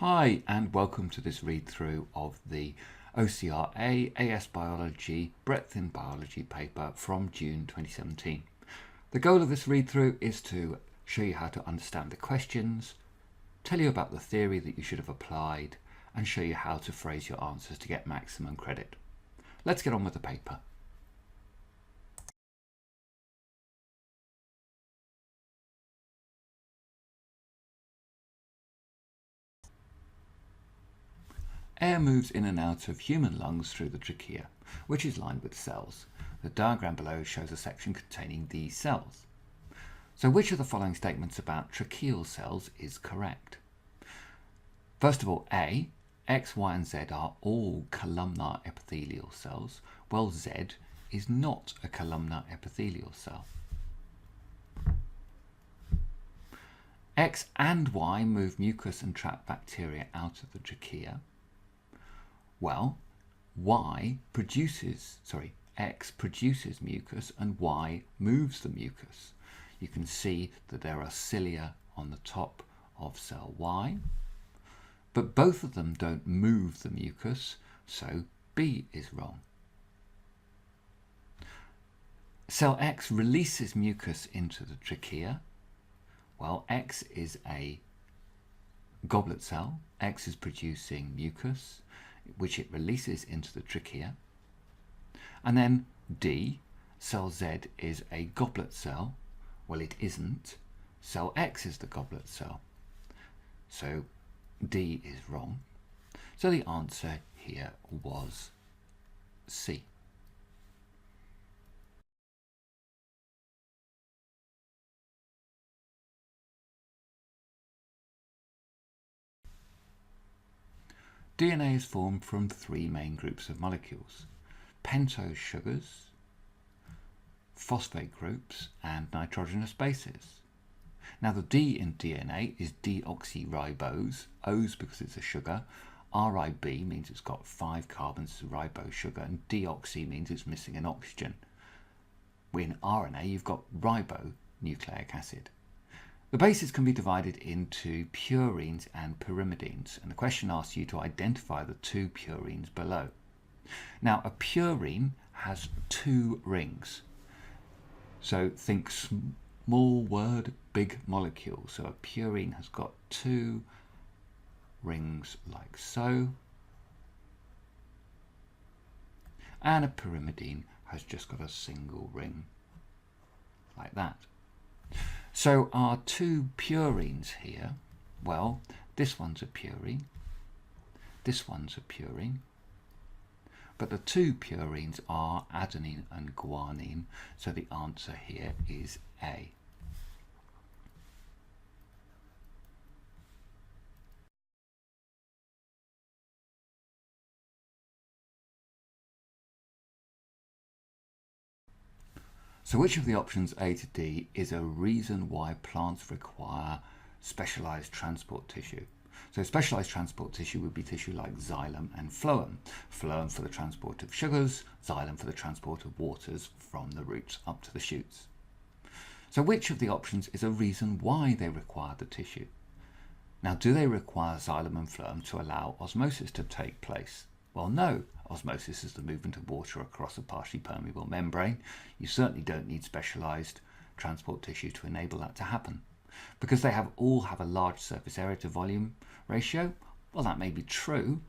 Hi and welcome to this read-through of the OCR AS Biology Breadth in Biology paper from June 2017. The goal of this read-through is to show you how to understand the questions, tell you about the theory that you should have applied, and show you how to phrase your answers to get maximum credit. Let's get on with the paper. Air moves in and out of human lungs through the trachea, which is lined with cells. The diagram below shows a section containing these cells. So which of the following statements about tracheal cells is correct? First of all, A, X, Y and Z are all columnar epithelial cells. Well, Z is not a columnar epithelial cell. X and Y move mucus and trap bacteria out of the trachea. Well, X produces mucus and Y moves the mucus. You can see that there are cilia on the top of cell Y, but both of them don't move the mucus, so B is wrong. Cell X releases mucus into the trachea. Well, X is a goblet cell. X is producing mucus, which it releases into the trachea. And then D, cell Z is a goblet cell. Well, it isn't. Cell X is the goblet cell. So D is wrong. So the answer here was C. DNA is formed from three main groups of molecules: pentose sugars, phosphate groups, and nitrogenous bases. Now the D in DNA is deoxyribose, O's because it's a sugar, RIB means it's got 5 carbons as a ribose sugar, and deoxy means it's missing an oxygen. In RNA you've got ribonucleic acid. The bases can be divided into purines and pyrimidines, and the question asks you to identify the two purines below. Now, a purine has 2 rings. So think small word, big molecule. So a purine has got 2 rings like so. And a pyrimidine has just got a single ring like that. So our 2 purines here, well, this one's a purine, this one's a purine, but the 2 purines are adenine and guanine, so the answer here is A. So which of the options A to D is a reason why plants require specialized transport tissue? So specialized transport tissue would be tissue like xylem and phloem. Phloem for the transport of sugars, xylem for the transport of waters from the roots up to the shoots. So which of the options is a reason why they require the tissue? Now, do they require xylem and phloem to allow osmosis to take place? Well, no. Osmosis is the movement of water across a partially permeable membrane. You certainly don't need specialized transport tissue to enable that to happen. Because they all have a large surface area to volume ratio, well, that may be true,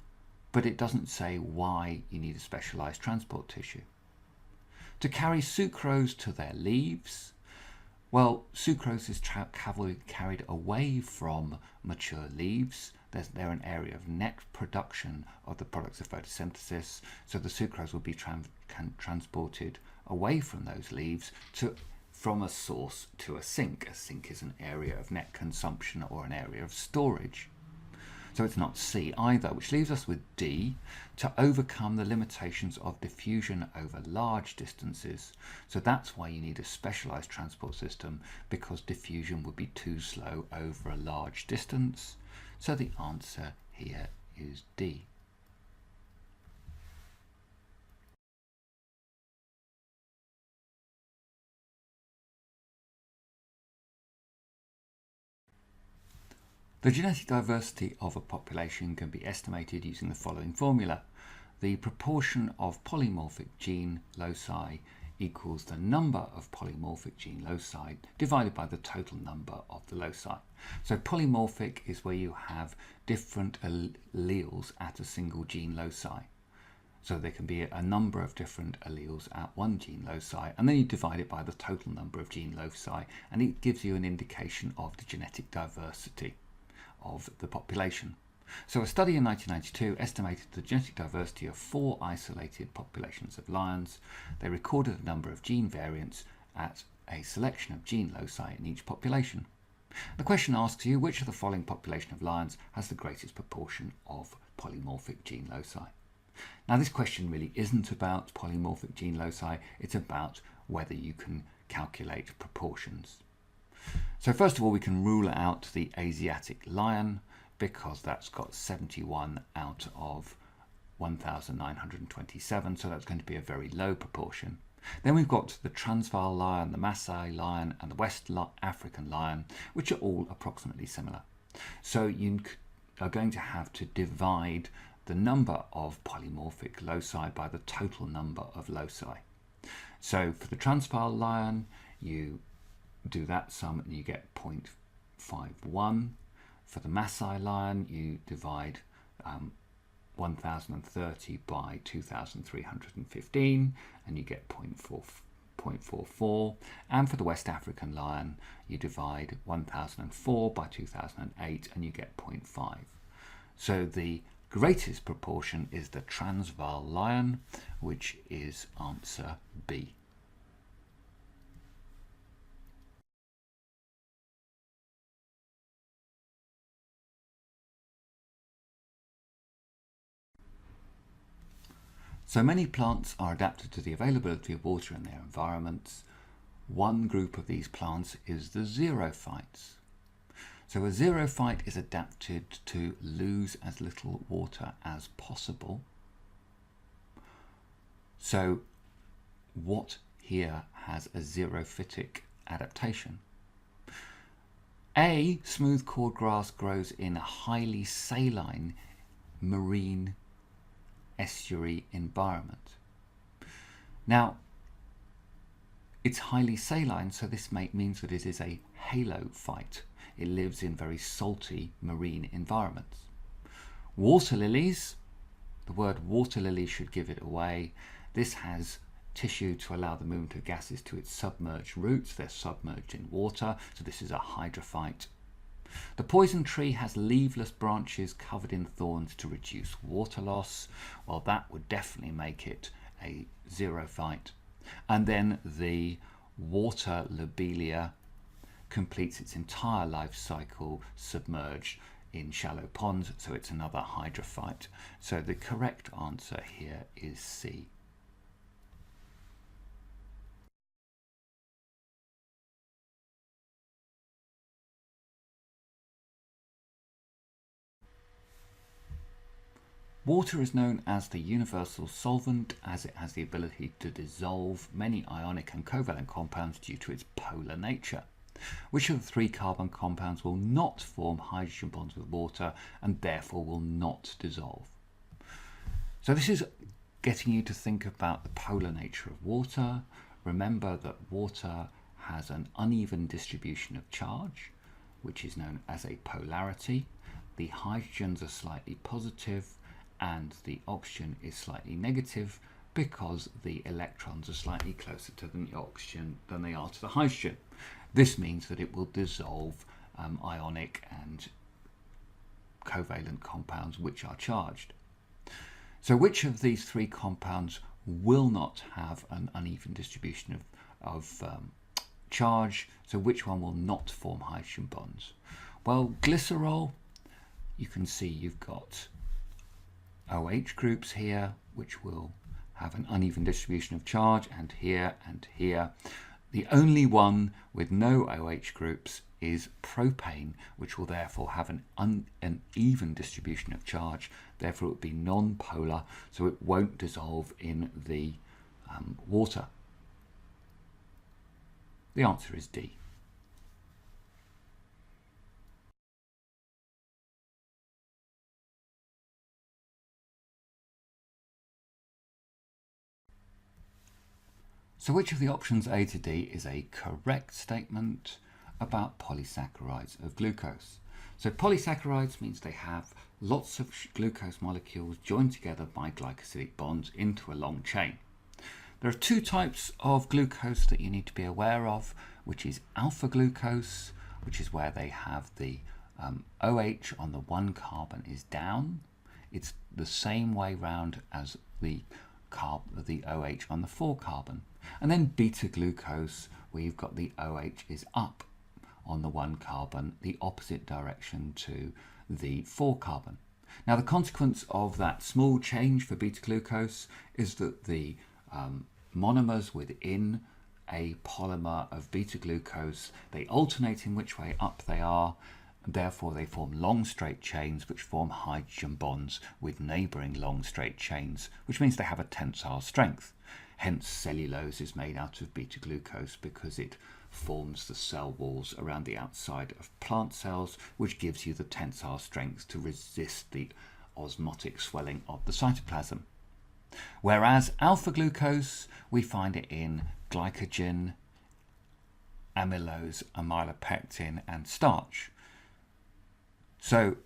but it doesn't say why you need a specialized transport tissue. To carry sucrose to their leaves, well, sucrose is carried away from mature leaves. They're an area of net production of the products of photosynthesis, so the sucrose will be transported away from those leaves from a source to a sink. A sink is an area of net consumption or an area of storage. So it's not C either, which leaves us with D, to overcome the limitations of diffusion over large distances. So that's why you need a specialized transport system, because diffusion would be too slow over a large distance. So the answer here is D. The genetic diversity of a population can be estimated using the following formula. The proportion of polymorphic gene loci equals the number of polymorphic gene loci divided by the total number of the loci. So polymorphic is where you have different alleles at a single gene loci. So there can be a number of different alleles at one gene loci, and then you divide it by the total number of gene loci, and it gives you an indication of the genetic diversity of the population. So a study in 1992 estimated the genetic diversity of 4 isolated populations of lions. They recorded a number of gene variants at a selection of gene loci in each population. The question asks you which of the following population of lions has the greatest proportion of polymorphic gene loci. Now this question really isn't about polymorphic gene loci, it's about whether you can calculate proportions. So first of all, we can rule out the Asiatic lion because that's got 71 out of 1,927, so that's going to be a very low proportion. Then we've got the Transvaal lion, the Maasai lion and the West African lion, which are all approximately similar. So you are going to have to divide the number of polymorphic loci by the total number of loci. So for the Transvaal lion, you do that sum and you get 0.51. For the Maasai lion, you divide 1030 by 2315 and you get 0.44. And for the West African lion, you divide 1004 by 2008 and you get 0.5. So the greatest proportion is the Transvaal lion, which is answer B. So many plants are adapted to the availability of water in their environments. One group of these plants is the Zerophytes. So a Zerophyte is adapted to lose as little water as possible. So what here has a xerophytic adaptation? A, smooth cordgrass grows in a highly saline marine estuary environment. Now, it's highly saline, so this means that it is a halophyte. It lives in very salty marine environments. Water lilies, the word water lily should give it away. This has tissue to allow the movement of gases to its submerged roots. They're submerged in water, so this is a hydrophyte. The poison tree has leafless branches covered in thorns to reduce water loss. Well, that would definitely make it a xerophyte. And then the water lobelia completes its entire life cycle submerged in shallow ponds, so it's another hydrophyte. So the correct answer here is C. Water is known as the universal solvent as it has the ability to dissolve many ionic and covalent compounds due to its polar nature. Which of the 3 carbon compounds will not form hydrogen bonds with water and therefore will not dissolve? So this is getting you to think about the polar nature of water. Remember that water has an uneven distribution of charge, which is known as a polarity. The hydrogens are slightly positive and the oxygen is slightly negative because the electrons are slightly closer to the oxygen than they are to the hydrogen. This means that it will dissolve ionic and covalent compounds which are charged. So which of these 3 compounds will not have an uneven distribution of charge? So which one will not form hydrogen bonds? Well, glycerol, you can see you've got OH groups here, which will have an uneven distribution of charge, and here and here. The only one with no OH groups is propane, which will therefore have an uneven distribution of charge. Therefore, it would be non-polar, so it won't dissolve in the water. The answer is D. So which of the options A to D is a correct statement about polysaccharides of glucose? So polysaccharides means they have lots of glucose molecules joined together by glycosidic bonds into a long chain. There are two types of glucose that you need to be aware of, which is alpha glucose, which is where they have the OH on the one carbon is down. It's the same way round as the OH on the 4 carbon. And then beta glucose, where you've got the OH is up on the 1 carbon, the opposite direction to the 4 carbon. Now the consequence of that small change for beta glucose is that the monomers within a polymer of beta glucose, they alternate in which way up they are, and therefore they form long straight chains which form hydrogen bonds with neighbouring long straight chains, which means they have a tensile strength. Hence cellulose is made out of beta glucose because it forms the cell walls around the outside of plant cells, which gives you the tensile strength to resist the osmotic swelling of the cytoplasm. Whereas alpha glucose, we find it in glycogen, amylose, amylopectin and starch. So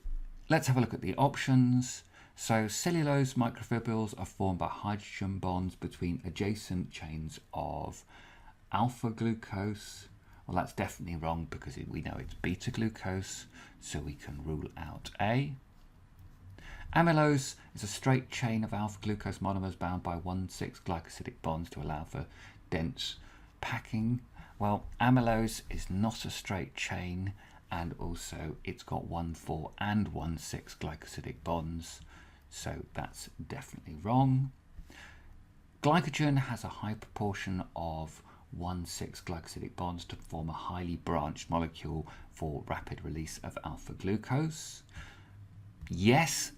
let's have a look at the options. So cellulose microfibrils are formed by hydrogen bonds between adjacent chains of alpha glucose. Well, that's definitely wrong because we know it's beta glucose, so we can rule out A. Amylose is a straight chain of alpha glucose monomers bound by 1,6 glycosidic bonds to allow for dense packing. Well, amylose is not a straight chain, and also it's got 1,4 and 1,6 glycosidic bonds, so that's definitely wrong. Glycogen has a high proportion of 1,6 glycosidic bonds to form a highly branched molecule for rapid release of alpha glucose. Yes,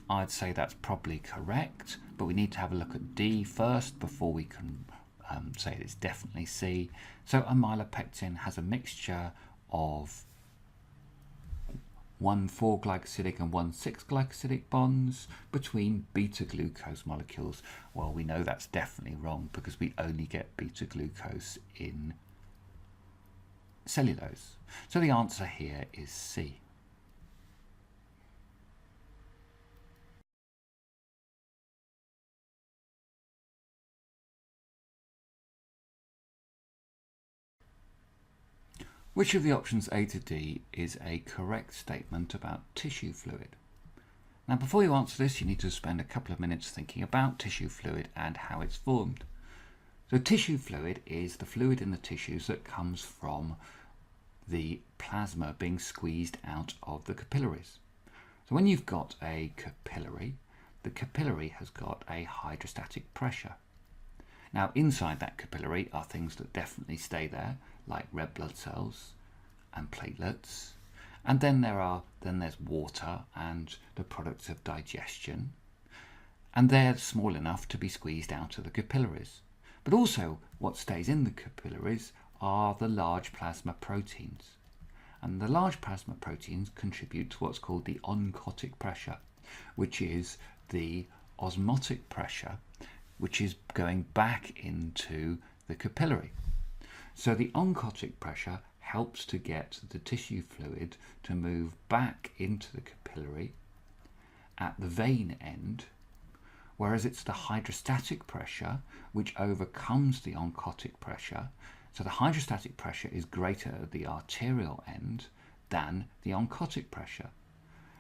I'd say that's probably correct, but we need to have a look at D first before we can say it's definitely C. So amylopectin has a mixture of 1,4 glycosidic and 1,6 glycosidic bonds between beta glucose molecules. Well, we know that's definitely wrong because we only get beta glucose in cellulose. So the answer here is C. Which of the options A to D is a correct statement about tissue fluid? Now, before you answer this, you need to spend a couple of minutes thinking about tissue fluid and how it's formed. So tissue fluid is the fluid in the tissues that comes from the plasma being squeezed out of the capillaries. So when you've got a capillary, the capillary has got a hydrostatic pressure. Now, inside that capillary are things that definitely stay there, like red blood cells and platelets, and then there's water and the products of digestion, and they're small enough to be squeezed out of the capillaries. But also what stays in the capillaries are the large plasma proteins, and the large plasma proteins contribute to what's called the oncotic pressure, which is the osmotic pressure which is going back into the capillary. So the oncotic pressure helps to get the tissue fluid to move back into the capillary at the vein end, whereas it's the hydrostatic pressure which overcomes the oncotic pressure. So the hydrostatic pressure is greater at the arterial end than the oncotic pressure.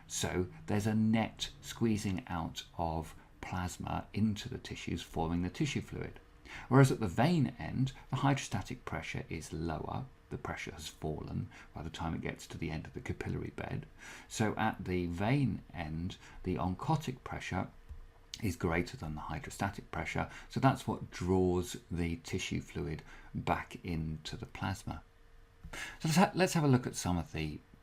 So there's a net squeezing out of plasma into the tissues, forming the tissue fluid. Whereas at the vein end, the hydrostatic pressure is lower. The pressure has fallen by the time it gets to the end of the capillary bed. So at the vein end, the oncotic pressure is greater than the hydrostatic pressure. So that's what draws the tissue fluid back into the plasma. So let's have a look at some of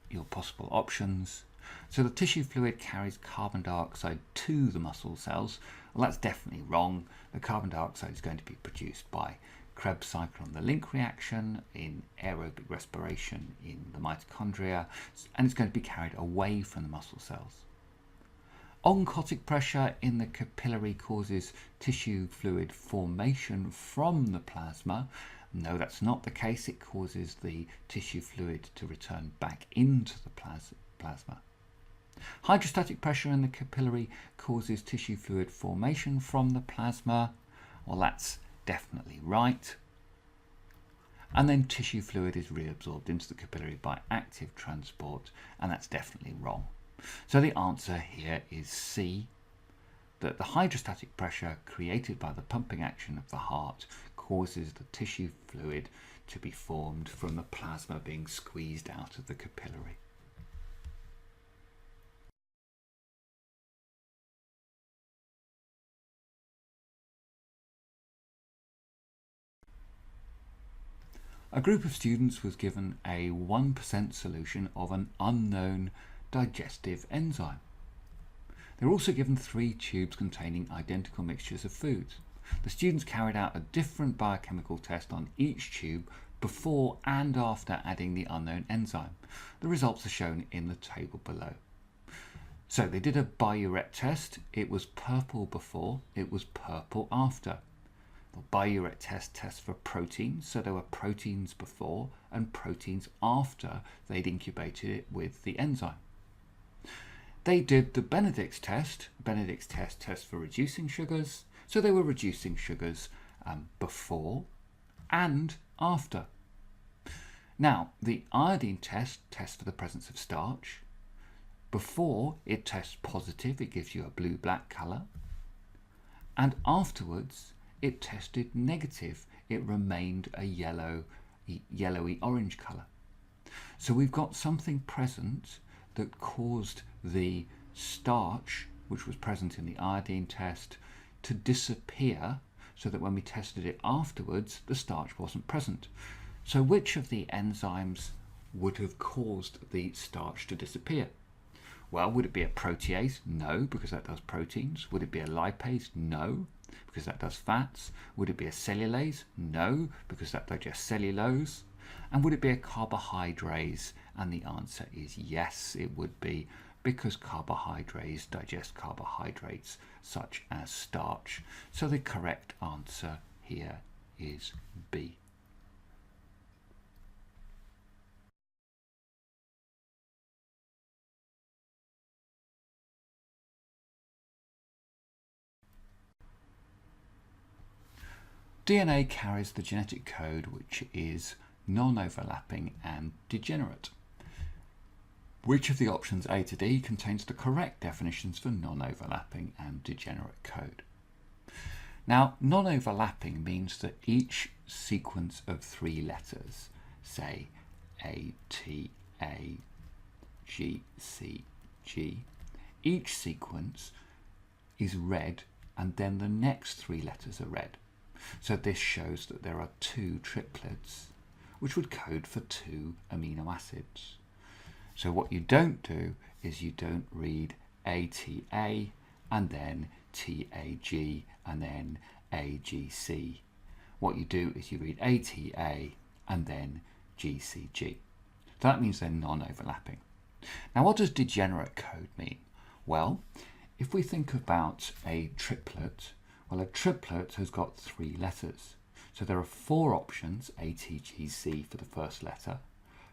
your possible options. So the tissue fluid carries carbon dioxide to the muscle cells. Well, that's definitely wrong. The carbon dioxide is going to be produced by Krebs cycle on the link reaction, in aerobic respiration in the mitochondria, and it's going to be carried away from the muscle cells. Oncotic pressure in the capillary causes tissue fluid formation from the plasma. No, that's not the case. It causes the tissue fluid to return back into the plasma. Hydrostatic pressure in the capillary causes tissue fluid formation from the plasma. Well, that's definitely right. And then tissue fluid is reabsorbed into the capillary by active transport, and that's definitely wrong. So the answer here is C, that the hydrostatic pressure created by the pumping action of the heart causes the tissue fluid to be formed from the plasma being squeezed out of the capillary. A group of students was given a 1% solution of an unknown digestive enzyme. They were also given 3 tubes containing identical mixtures of foods. The students carried out a different biochemical test on each tube before and after adding the unknown enzyme. The results are shown in the table below. So they did a biuret test. It was purple before, it was purple after. The biuret test tests for proteins, so there were proteins before and proteins after they'd incubated it with the enzyme. They did the Benedict's test. Benedict's test tests for reducing sugars, so they were reducing sugars before and after. Now, the iodine test tests for the presence of starch. Before, it tests positive, it gives you a blue-black colour. And afterwards, it tested negative, it remained a yellowy orange colour. So we've got something present that caused the starch, which was present in the iodine test, to disappear, so that when we tested it afterwards, the starch wasn't present. So which of the enzymes would have caused the starch to disappear? Well, would it be a protease? No, because that does proteins. Would it be a lipase? No, because that does fats. Would it be a cellulase? No, because that digests cellulose. And would it be a carbohydrase? And the answer is yes, it would be, because carbohydrates digest carbohydrates such as starch. So the correct answer here is B. DNA carries the genetic code which is non-overlapping and degenerate. Which of the options A to D contains the correct definitions for non-overlapping and degenerate code? Now, non-overlapping means that each sequence of 3 letters, say A, T, A, G, C, G, each sequence is read and then the next 3 letters are read. So this shows that there are 2 triplets which would code for 2 amino acids. So what you don't do is you don't read ATA and then TAG and then AGC. What you do is you read ATA and then GCG. So that means they're non-overlapping. Now, what does degenerate code mean? Well, if we think about a triplet, well, a triplet has got 3 letters. So there are 4 options, ATGC for the first letter,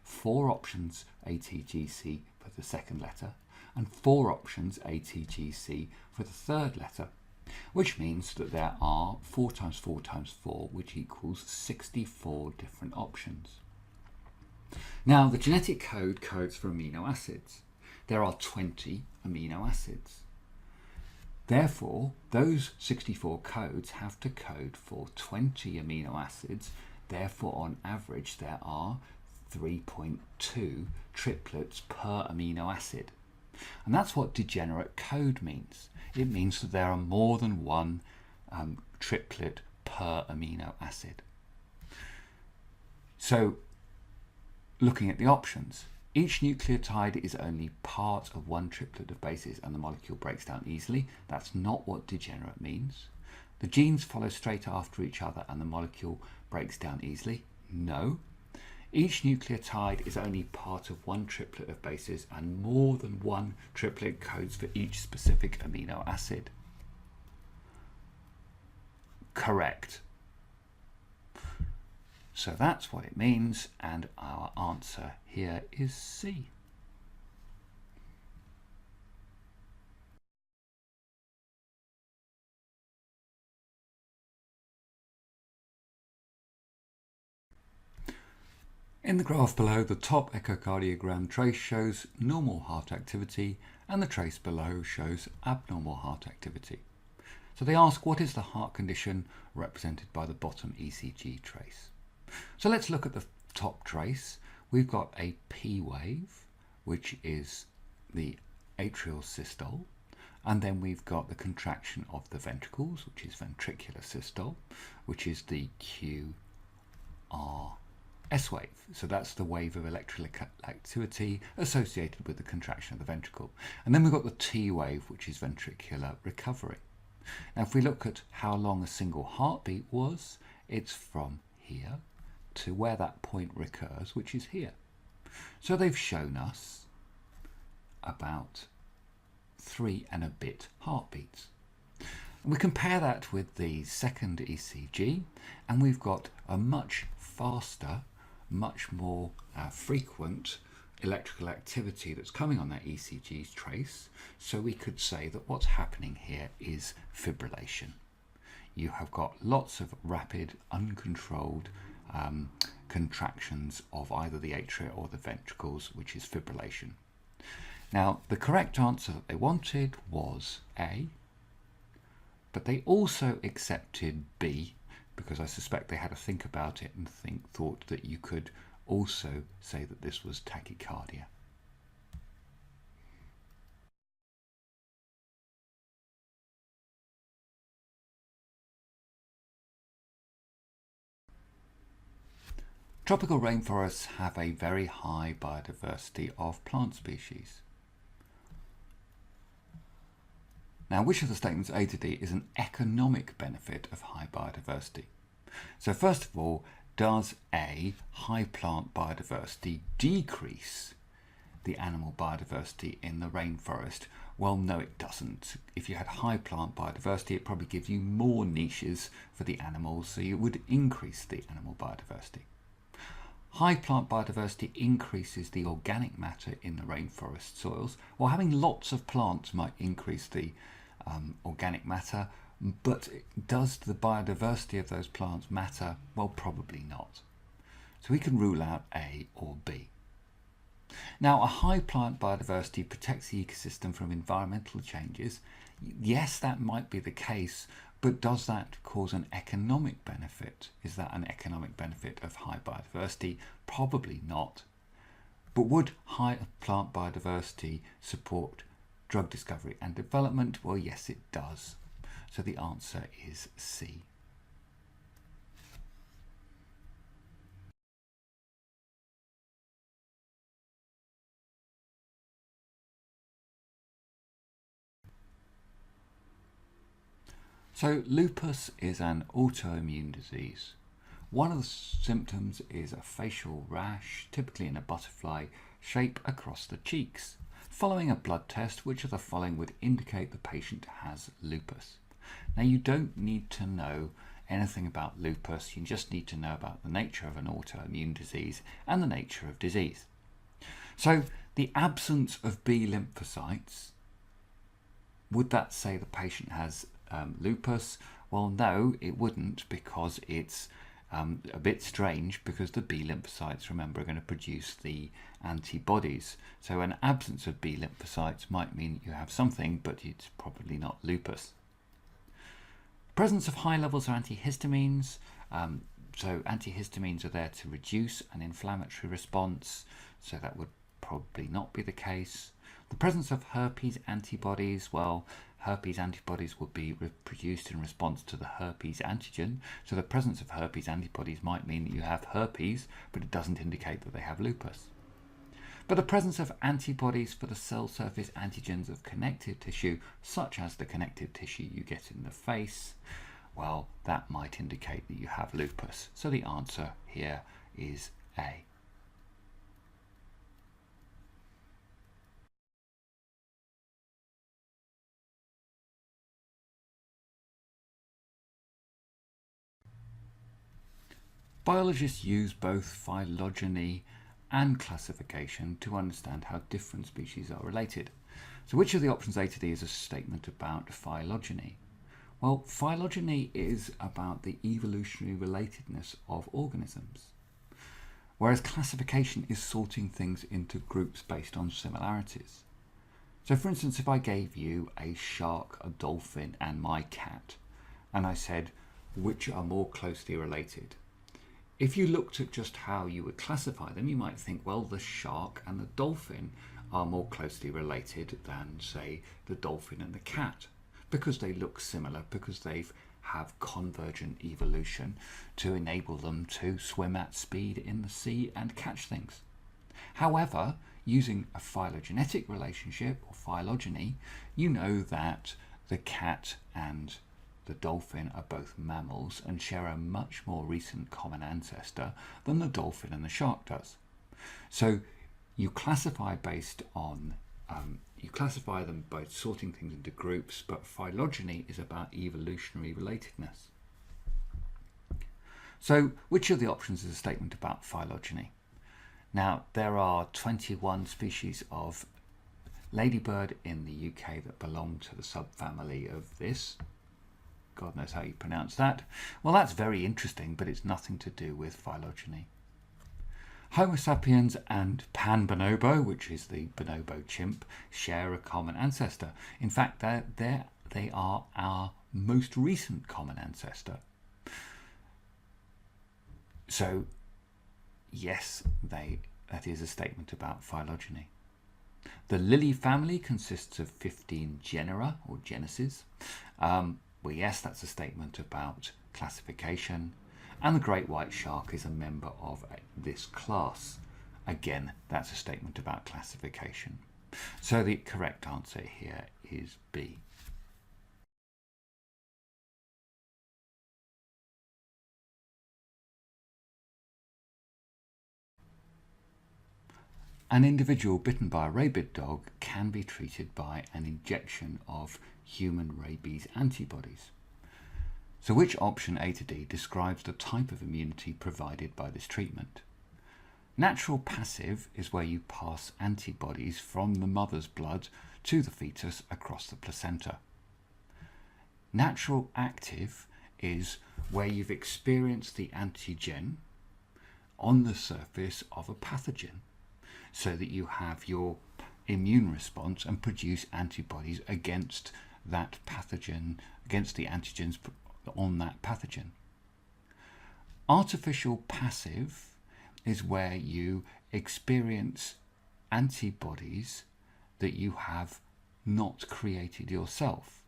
4 options ATGC for the second letter, and 4 options ATGC for the third letter, which means that there are 4 times 4 times 4, which equals 64 different options. Now, the genetic code codes for amino acids. There are 20 amino acids. Therefore, those 64 codes have to code for 20 amino acids. Therefore, on average, there are 3.2 triplets per amino acid. And that's what degenerate code means. It means that there are more than 1 triplet per amino acid. So, looking at the options, each nucleotide is only part of 1 triplet of bases and the molecule breaks down easily. That's not what degenerate means. The genes follow straight after each other and the molecule breaks down easily. No. Each nucleotide is only part of one triplet of bases, and more than one triplet codes for each specific amino acid. Correct. So that's what it means, and our answer here is C. In the graph below, the top echocardiogram trace shows normal heart activity and the trace below shows abnormal heart activity. So they ask, what is the heart condition represented by the bottom ECG trace? So let's look at the top trace. We've got a P wave, which is the atrial systole, and then we've got the contraction of the ventricles, which is ventricular systole, which is the QRS wave. So that's the wave of electrical activity associated with the contraction of the ventricle. And then we've got the T wave, which is ventricular recovery. Now if we look at how long a single heartbeat was, it's from here to where that point recurs, which is here. So they've shown us about 3 and a bit heartbeats. And we compare that with the second ECG, and we've got a much faster, much more frequent electrical activity that's coming on that ECG's trace. So we could say that what's happening here is fibrillation. You have got lots of rapid, uncontrolled contractions of either the atria or the ventricles, which is fibrillation. Now, the correct answer that they wanted was A, but they also accepted B, because I suspect they had to think about it and thought that you could also say that this was tachycardia. Tropical rainforests have a very high biodiversity of plant species. Now, which of the statements A to D is an economic benefit of high biodiversity? So first of all, does A, high plant biodiversity, decrease the animal biodiversity in the rainforest? Well, no, it doesn't. If you had high plant biodiversity, it probably gives you more niches for the animals, so you would increase the animal biodiversity. High plant biodiversity increases the organic matter in the rainforest soils. Well, having lots of plants might increase the organic matter, but does the biodiversity of those plants matter? Well, probably not. So we can rule out A or B. Now, a high plant biodiversity protects the ecosystem from environmental changes. Yes, that might be the case, but does that cause an economic benefit? Is that an economic benefit of high biodiversity? Probably not. But would high plant biodiversity support drug discovery and development? Well, yes, it does. So the answer is C. So lupus is an autoimmune disease. One of the symptoms is a facial rash, typically in a butterfly shape across the cheeks. Following a blood test, which of the following would indicate the patient has lupus? Now, you don't need to know anything about lupus, you just need to know about the nature of an autoimmune disease and the nature of disease. So the absence of B lymphocytes, would that say the patient has lupus? Well, no, it wouldn't, because it's a bit strange, because the B lymphocytes, remember, are going to produce the antibodies. So an absence of B lymphocytes might mean you have something, but it's probably not lupus. Presence of high levels of antihistamines. So antihistamines are there to reduce an inflammatory response, so that would probably not be the case. The presence of herpes antibodies, well, herpes antibodies would be produced in response to the herpes antigen. So the presence of herpes antibodies might mean that you have herpes, but it doesn't indicate that they have lupus. But the presence of antibodies for the cell surface antigens of connective tissue, such as the connective tissue you get in the face, well, that might indicate that you have lupus. So the answer here is A. Biologists use both phylogeny and classification to understand how different species are related. So which of the options A to D is a statement about phylogeny? Well, phylogeny is about the evolutionary relatedness of organisms, whereas classification is sorting things into groups based on similarities. So for instance, if I gave you a shark, a dolphin and my cat, and I said which are more closely related, if you looked at just how you would classify them, you might think, well, the shark and the dolphin are more closely related than, say, the dolphin and the cat, because they look similar, because they have convergent evolution to enable them to swim at speed in the sea and catch things. However, using a phylogenetic relationship or phylogeny, you know that the cat and the dolphin are both mammals and share a much more recent common ancestor than the dolphin and the shark does. So you classify based on, you classify them by sorting things into groups, but phylogeny is about evolutionary relatedness. So which of the options is a statement about phylogeny? Now, there are 21 species of ladybird in the UK that belong to the subfamily of this. God knows how you pronounce that. Well, that's very interesting, but it's nothing to do with phylogeny. Homo sapiens and Pan bonobo, which is the bonobo chimp, share a common ancestor. In fact, they are our most recent common ancestor. So, yes, that is a statement about phylogeny. The lily family consists of 15 genera or genuses. Well, yes, that's a statement about classification. And the great white shark is a member of this class. Again, that's a statement about classification. So the correct answer here is B. An individual bitten by a rabid dog can be treated by an injection of human rabies antibodies. So which option A to D describes the type of immunity provided by this treatment? Natural passive is where you pass antibodies from the mother's blood to the fetus across the placenta. Natural active is where you've experienced the antigen on the surface of a pathogen, so that you have your immune response and produce antibodies against that pathogen, against the antigens on that pathogen. Artificial passive is where you experience antibodies that you have not created yourself.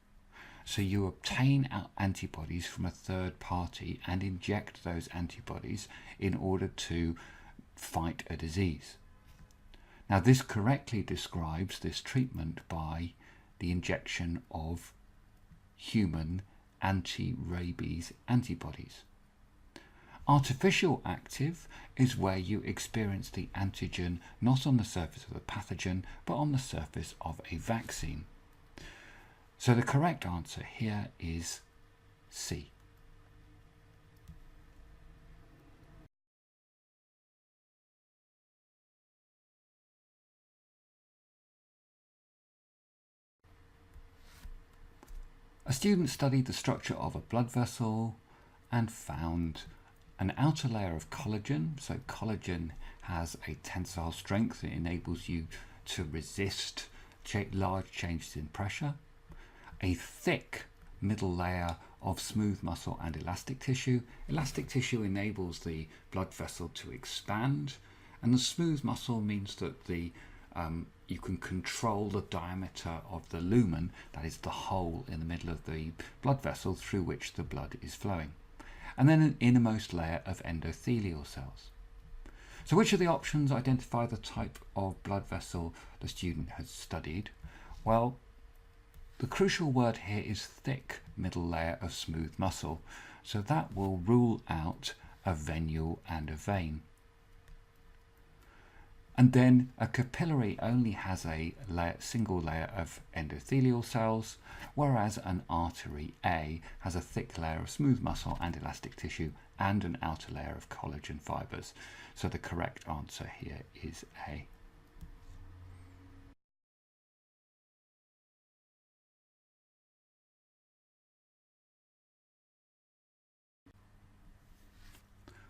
So you obtain antibodies from a third party and inject those antibodies in order to fight a disease. Now, this correctly describes this treatment by the injection of human anti-rabies antibodies. Artificial active is where you experience the antigen not on the surface of the pathogen, but on the surface of a vaccine. So the correct answer here is C. A student studied the structure of a blood vessel and found an outer layer of collagen. So collagen has a tensile strength that enables you to resist large changes in pressure. A thick middle layer of smooth muscle and elastic tissue. Elastic tissue enables the blood vessel to expand, and the smooth muscle means that you can control the diameter of the lumen, that is the hole in the middle of the blood vessel through which the blood is flowing. And then an innermost layer of endothelial cells. So which of the options identify the type of blood vessel the student has studied? Well, the crucial word here is thick middle layer of smooth muscle. So that will rule out a venule and a vein. And then a capillary only has a single layer of endothelial cells, whereas an artery A has a thick layer of smooth muscle and elastic tissue and an outer layer of collagen fibers. So the correct answer here is A.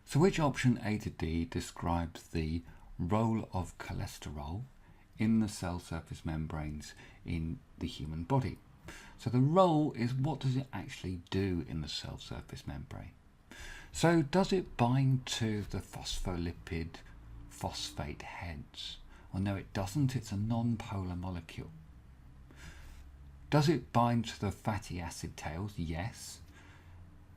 So which option A to D describes the role of cholesterol in the cell surface membranes in the human body? So the role is, what does it actually do in the cell surface membrane? So does it bind to the phospholipid phosphate heads? Well, no, it doesn't. It's a non-polar molecule. Does it bind to the fatty acid tails? Yes.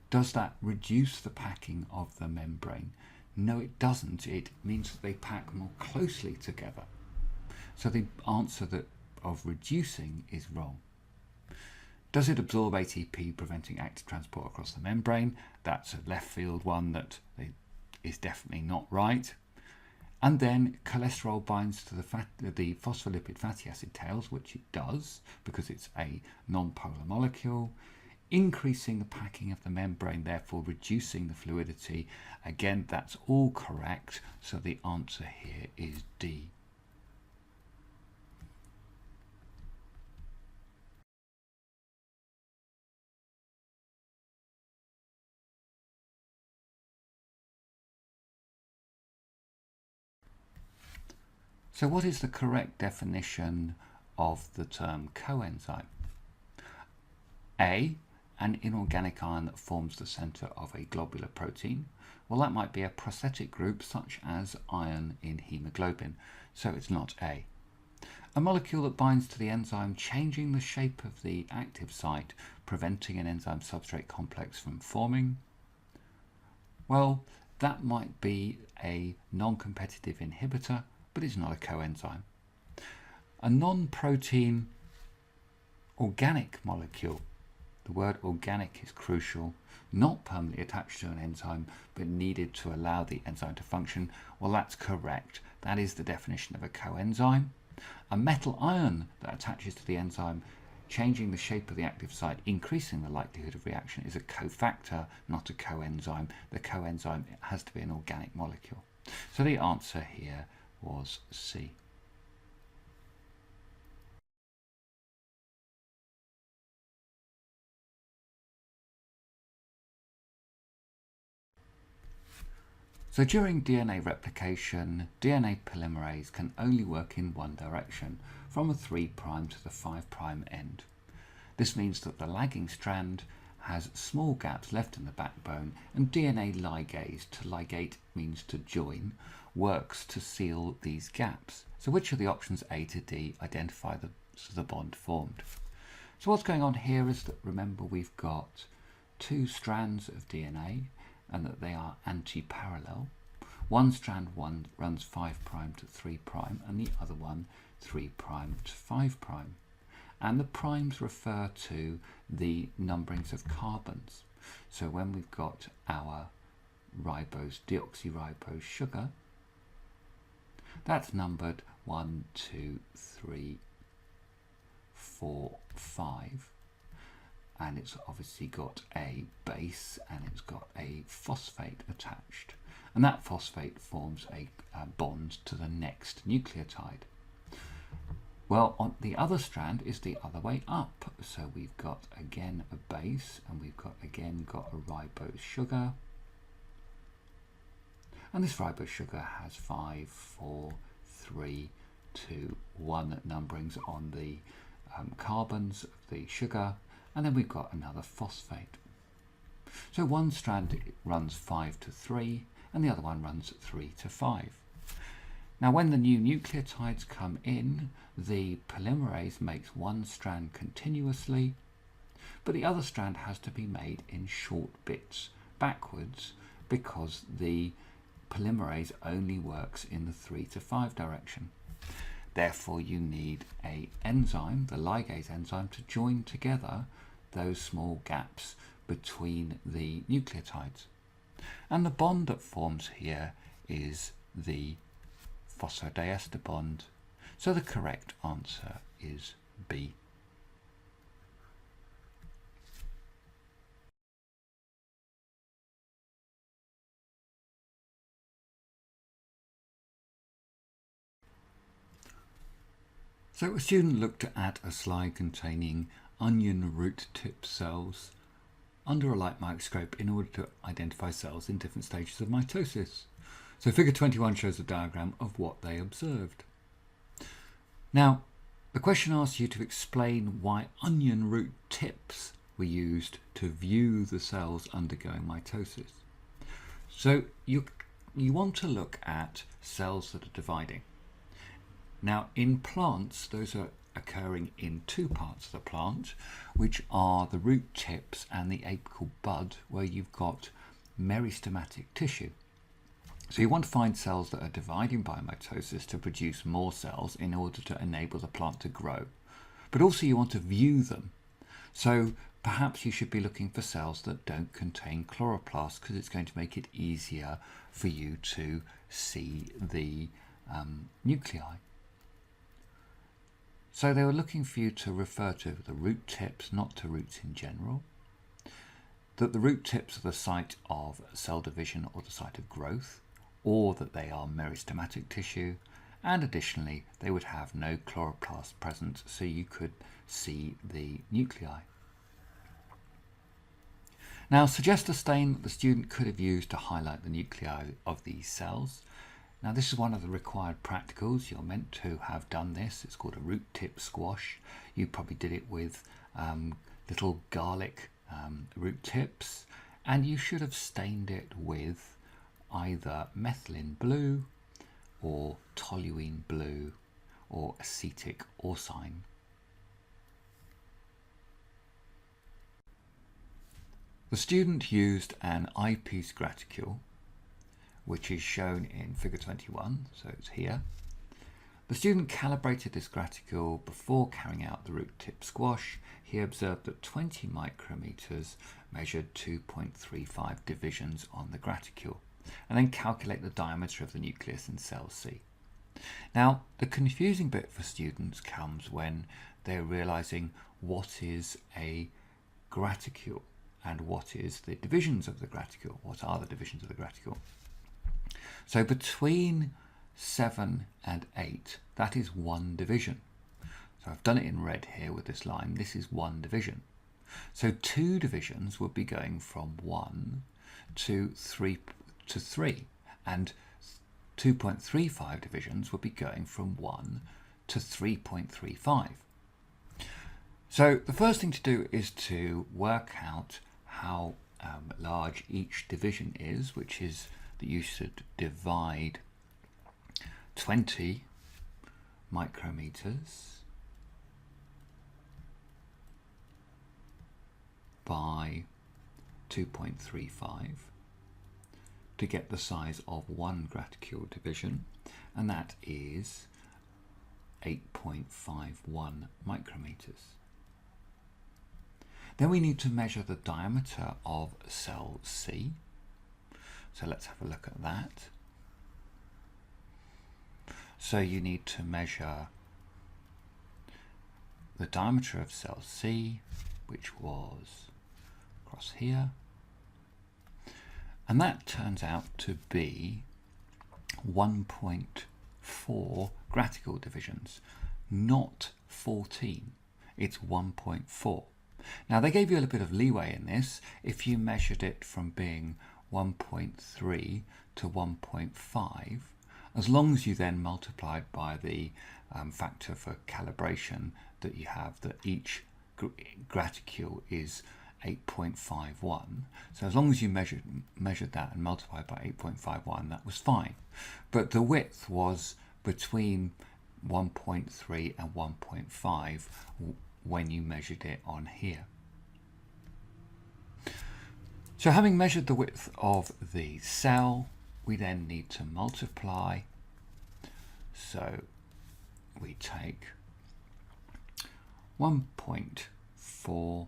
Does that reduce the packing of the membrane? No, it doesn't. It means that they pack more closely together. So the answer of reducing is wrong. Does it absorb ATP, preventing active transport across the membrane? That's a left field one that is definitely not right. And then cholesterol binds to the phospholipid fatty acid tails, which it does because it's a non-polar molecule, increasing the packing of the membrane, therefore reducing the fluidity. Again, that's all correct, so the answer here is D. So what is the correct definition of the term coenzyme? A, an inorganic ion that forms the centre of a globular protein. Well, that might be a prosthetic group such as iron in hemoglobin, so it's not A. A molecule that binds to the enzyme, changing the shape of the active site, preventing an enzyme substrate complex from forming. Well, that might be a non-competitive inhibitor, but it's not a coenzyme. A non-protein organic molecule. The word organic is crucial, not permanently attached to an enzyme, but needed to allow the enzyme to function. Well, that's correct. That is the definition of a coenzyme. A metal ion that attaches to the enzyme, changing the shape of the active site, increasing the likelihood of reaction, is a cofactor, not a coenzyme. The coenzyme has to be an organic molecule. So the answer here was C. So during DNA replication, DNA polymerase can only work in one direction, from a 3' to the 5' end. This means that the lagging strand has small gaps left in the backbone, and DNA ligase, to ligate means to join, works to seal these gaps. So which of the options A to D identify the bond formed? So what's going on here is that, remember, we've got two strands of DNA and that they are anti-parallel. One strand runs 5' to 3' and the other one 3' to 5'. And the primes refer to the numberings of carbons. So when we've got our deoxyribose sugar, that's numbered 1, 2, 3, 4, 5. And it's obviously got a base and it's got a phosphate attached. And that phosphate forms a bond to the next nucleotide. Well, on the other strand is the other way up. So we've got again a base and we've got a ribose sugar. And this ribose sugar has 5, 4, 3, 2, 1 numberings on the carbons of the sugar. And then we've got another phosphate. So one strand runs 5 to 3 and the other one runs 3 to 5. Now when the new nucleotides come in, the polymerase makes one strand continuously, but the other strand has to be made in short bits backwards because the polymerase only works in the 3 to 5 direction. Therefore you need an enzyme, the ligase enzyme, to join together those small gaps between the nucleotides. And the bond that forms here is the phosphodiester bond. So the correct answer is B. So a student looked at a slide containing onion root tip cells under a light microscope in order to identify cells in different stages of mitosis. So figure 21 shows a diagram of what they observed. Now, the question asks you to explain why onion root tips were used to view the cells undergoing mitosis. So you want to look at cells that are dividing. Now, in plants, those are occurring in two parts of the plant, which are the root tips and the apical bud, where you've got meristematic tissue. So you want to find cells that are dividing by mitosis to produce more cells in order to enable the plant to grow. But also you want to view them. So perhaps you should be looking for cells that don't contain chloroplasts, because it's going to make it easier for you to see the nuclei. So they were looking for you to refer to the root tips, not to roots in general. That the root tips are the site of cell division or the site of growth, or that they are meristematic tissue, and additionally they would have no chloroplast present, so you could see the nuclei. Now, suggest a stain that the student could have used to highlight the nuclei of these cells. Now, this is one of the required practicals. You're meant to have done this. It's called a root tip squash. You probably did it with little garlic root tips, and you should have stained it with either methylene blue or toluene blue or acetic orcine. The student used an eyepiece graticule, which is shown in figure 21, so it's here. The student calibrated this graticule before carrying out the root tip squash. He observed that 20 micrometers measured 2.35 divisions on the graticule, and then calculate the diameter of the nucleus in cell C. Now, the confusing bit for students comes when they're realizing what is a graticule and what is the divisions of the graticule. What are the divisions of the graticule? So between 7 and 8, that is one division. So I've done it in red here with this line. This is one division. So two divisions would be going from 1 to 3, and 2.35 divisions would be going from 1 to 3.35. So the first thing to do is to work out how large each division is, which is that you should divide 20 micrometers by 2.35 to get the size of one graticule division, and that is 8.51 micrometers. Then we need to measure the diameter of cell C. So let's have a look at that. So you need to measure the diameter of cell C, which was across here. And that turns out to be 1.4 graticule divisions, not 14. It's 1.4. Now, they gave you a little bit of leeway in this. If you measured it from being 1.3 to 1.5, as long as you then multiplied by the factor for calibration that you have, that each graticule is 8.51. So as long as you measured that and multiplied by 8.51, that was fine. But the width was between 1.3 and 1.5 when you measured it on here. So having measured the width of the cell, we then need to multiply. So we take 1.4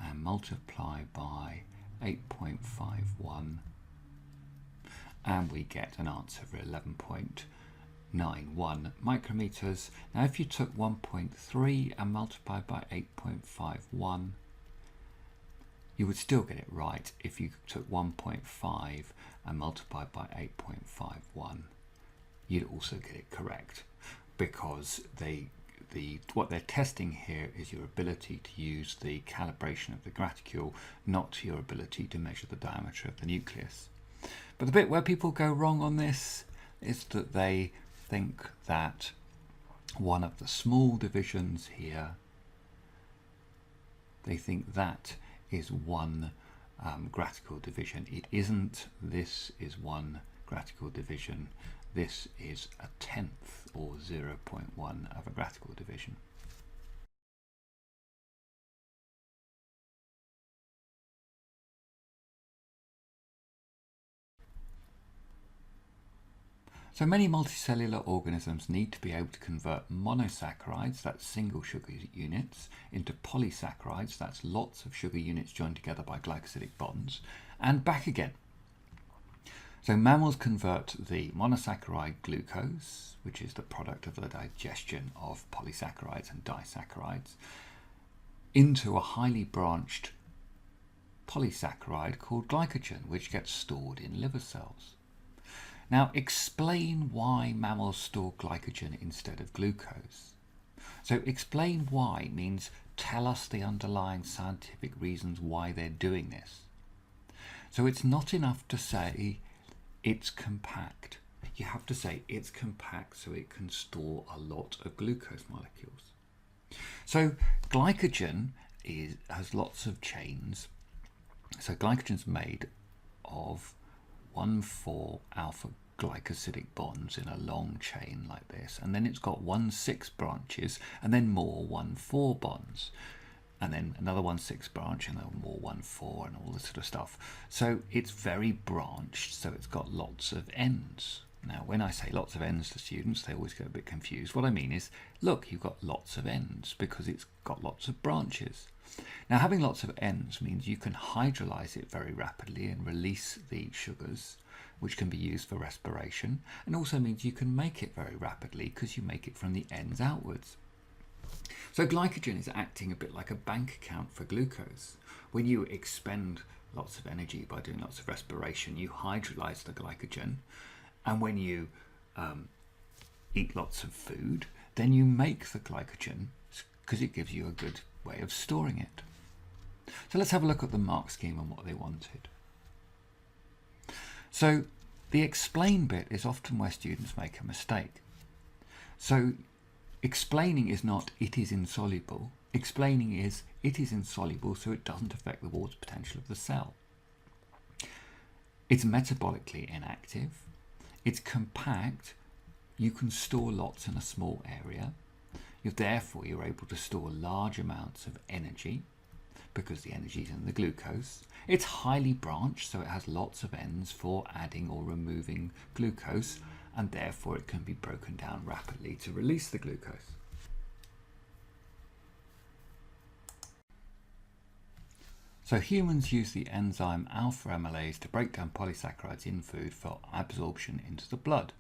and multiply by 8.51, and we get an answer for 11.91 micrometers. Now if you took 1.3 and multiplied by 8.51, you would still get it right. If you took 1.5 and multiplied by 8.51, you'd also get it correct, because they what they're testing here is your ability to use the calibration of the graticule, not your ability to measure the diameter of the nucleus. But the bit where people go wrong on this is that they think that one of the small divisions here, they think that is one graticle division. It isn't. This is one graticle division. This is a 10th or 0.1 of a graticle division. So many multicellular organisms need to be able to convert monosaccharides, that's single sugar units, into polysaccharides, that's lots of sugar units joined together by glycosidic bonds, and back again. So mammals convert the monosaccharide glucose, which is the product of the digestion of polysaccharides and disaccharides, into a highly branched polysaccharide called glycogen, which gets stored in liver cells. Now, explain why mammals store glycogen instead of glucose. So explain why means tell us the underlying scientific reasons why they're doing this. So it's not enough to say it's compact. You have to say it's compact so it can store a lot of glucose molecules. So glycogen has lots of chains. So glycogen's made of 1,4 alpha glycosidic bonds in a long chain like this, and then it's got 1,6 branches, and then more 1,4 bonds, and then another 1,6 branch, and then more 1,4, and all this sort of stuff. So it's very branched, so it's got lots of ends. Now, when I say lots of ends to students, they always get a bit confused. What I mean is, look, you've got lots of ends because it's got lots of branches. Now, having lots of ends means you can hydrolyze it very rapidly and release the sugars, which can be used for respiration, and also means you can make it very rapidly because you make it from the ends outwards. So glycogen is acting a bit like a bank account for glucose. When you expend lots of energy by doing lots of respiration, you hydrolyze the glycogen, and when you eat lots of food, then you make the glycogen because it gives you a good way of storing it. So let's have a look at the mark scheme and what they wanted. So the explain bit is often where students make a mistake. So explaining is not it is insoluble. Explaining is it is insoluble so it doesn't affect the water potential of the cell. It's metabolically inactive. It's compact. You can store lots in a small area. Therefore, you're able to store large amounts of energy because the energy is in the glucose. It's highly branched, so it has lots of ends for adding or removing glucose, and therefore it can be broken down rapidly to release the glucose. So humans use the enzyme alpha amylase to break down polysaccharides in food for absorption into the blood.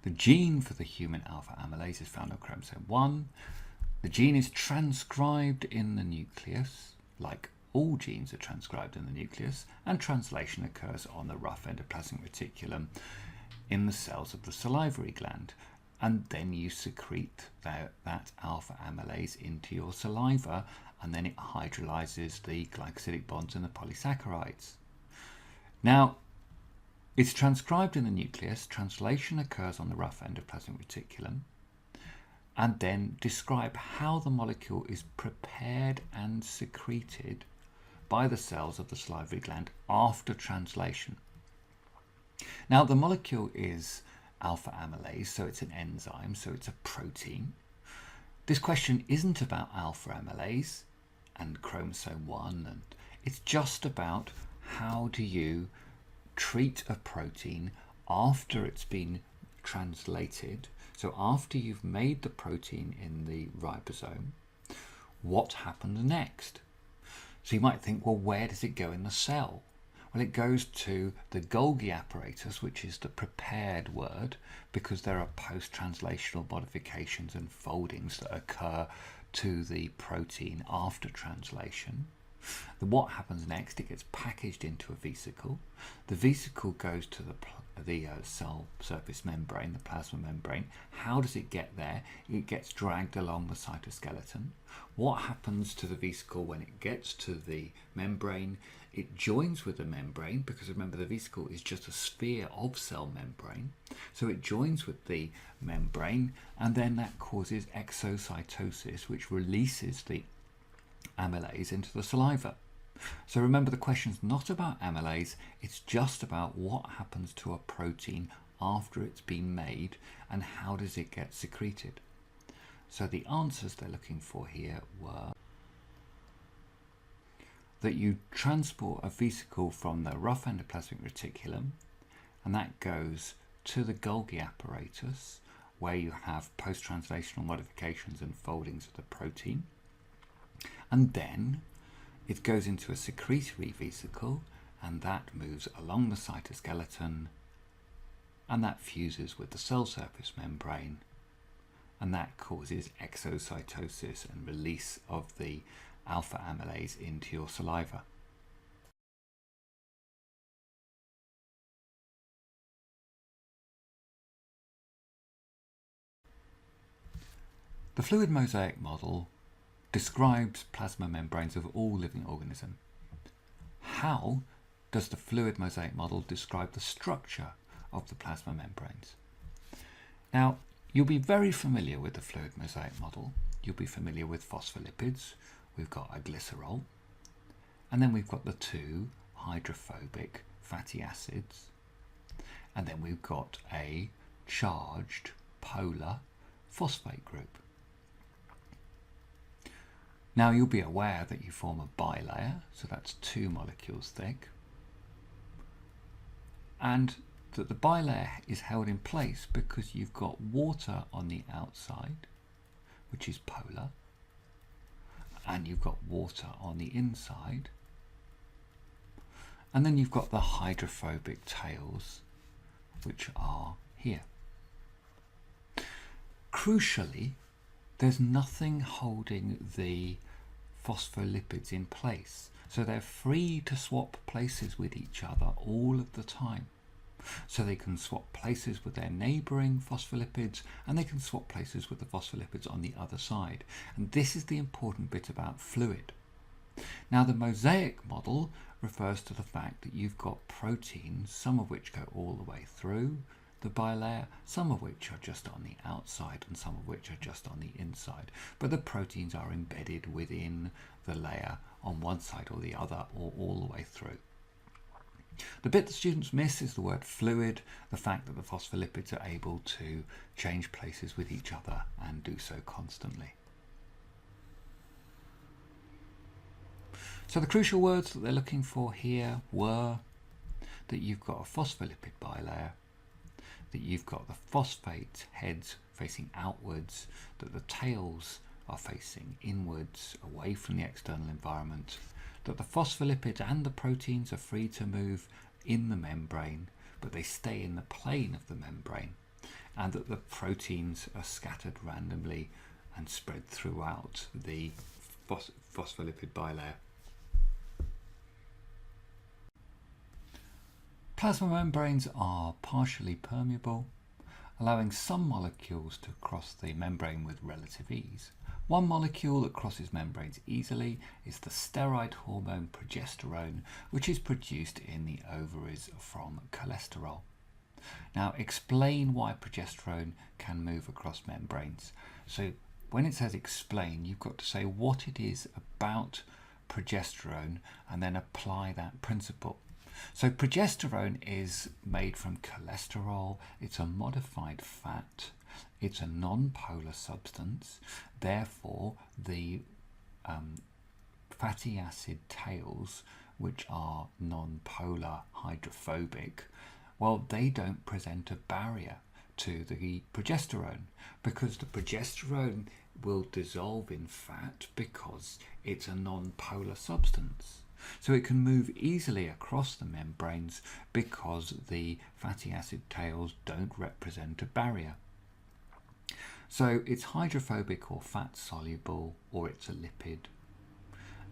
The gene for the human alpha amylase is found on chromosome 1. The gene is transcribed in the nucleus, like all genes are transcribed in the nucleus, and translation occurs on the rough endoplasmic reticulum in the cells of the salivary gland. And then you secrete that alpha amylase into your saliva, and then it hydrolyzes the glycosidic bonds in the polysaccharides. Now, it's transcribed in the nucleus, translation occurs on the rough endoplasmic reticulum, and then describe how the molecule is prepared and secreted by the cells of the salivary gland after translation. Now, the molecule is alpha amylase, so it's an enzyme, so it's a protein. This question isn't about alpha amylase and chromosome 1, and it's just about how do you treat a protein after it's been translated. So after you've made the protein in the ribosome, what happens next? So you might think, well, where does it go in the cell? Well, it goes to the Golgi apparatus, which is the prepared word, because there are post-translational modifications and foldings that occur to the protein after translation. What happens next? It gets packaged into a vesicle. The vesicle goes to the cell surface membrane, the plasma membrane. How does it get there? It gets dragged along the cytoskeleton. What happens to the vesicle when it gets to the membrane? It joins with the membrane, because remember the vesicle is just a sphere of cell membrane. So it joins with the membrane, and then that causes exocytosis, which releases the amylase into the saliva. So remember, the question's not about amylase, it's just about what happens to a protein after it's been made and how does it get secreted. So the answers they're looking for here were that you transport a vesicle from the rough endoplasmic reticulum, and that goes to the Golgi apparatus, where you have post-translational modifications and foldings of the protein. And then it goes into a secretory vesicle, and that moves along the cytoskeleton, and that fuses with the cell surface membrane, and that causes exocytosis and release of the alpha amylase into your saliva. The fluid mosaic model describes plasma membranes of all living organisms. How does the fluid mosaic model describe the structure of the plasma membranes? Now, you'll be very familiar with the fluid mosaic model. You'll be familiar with phospholipids. We've got a glycerol, and then we've got the two hydrophobic fatty acids, and then we've got a charged polar phosphate group. Now you'll be aware that you form a bilayer, so that's 2 molecules thick, and that the bilayer is held in place because you've got water on the outside, which is polar, and you've got water on the inside, and then you've got the hydrophobic tails, which are here. Crucially, there's nothing holding the phospholipids in place, so they're free to swap places with each other all of the time. So they can swap places with their neighbouring phospholipids, and they can swap places with the phospholipids on the other side. And this is the important bit about fluid. Now, the mosaic model refers to the fact that you've got proteins, some of which go all the way through the bilayer, some of which are just on the outside and some of which are just on the inside. But the proteins are embedded within the layer on one side or the other, or all the way through. The bit that students miss is the word fluid, the fact that the phospholipids are able to change places with each other and do so constantly. So the crucial words that they're looking for here were that you've got a phospholipid bilayer, that you've got the phosphate heads facing outwards, that the tails are facing inwards, away from the external environment, that the phospholipids and the proteins are free to move in the membrane, but they stay in the plane of the membrane, and that the proteins are scattered randomly and spread throughout the phospholipid bilayer. Plasma membranes are partially permeable, allowing some molecules to cross the membrane with relative ease. One molecule that crosses membranes easily is the steroid hormone progesterone, which is produced in the ovaries from cholesterol. Now, explain why progesterone can move across membranes. So when it says explain, you've got to say what it is about progesterone and then apply that principle. So progesterone is made from cholesterol. It's a modified fat. It's a non-polar substance. Therefore, the fatty acid tails, which are non-polar hydrophobic, well, they don't present a barrier to the progesterone, because the progesterone will dissolve in fat because it's a non-polar substance. So it can move easily across the membranes because the fatty acid tails don't represent a barrier. So it's hydrophobic or fat soluble, or it's a lipid.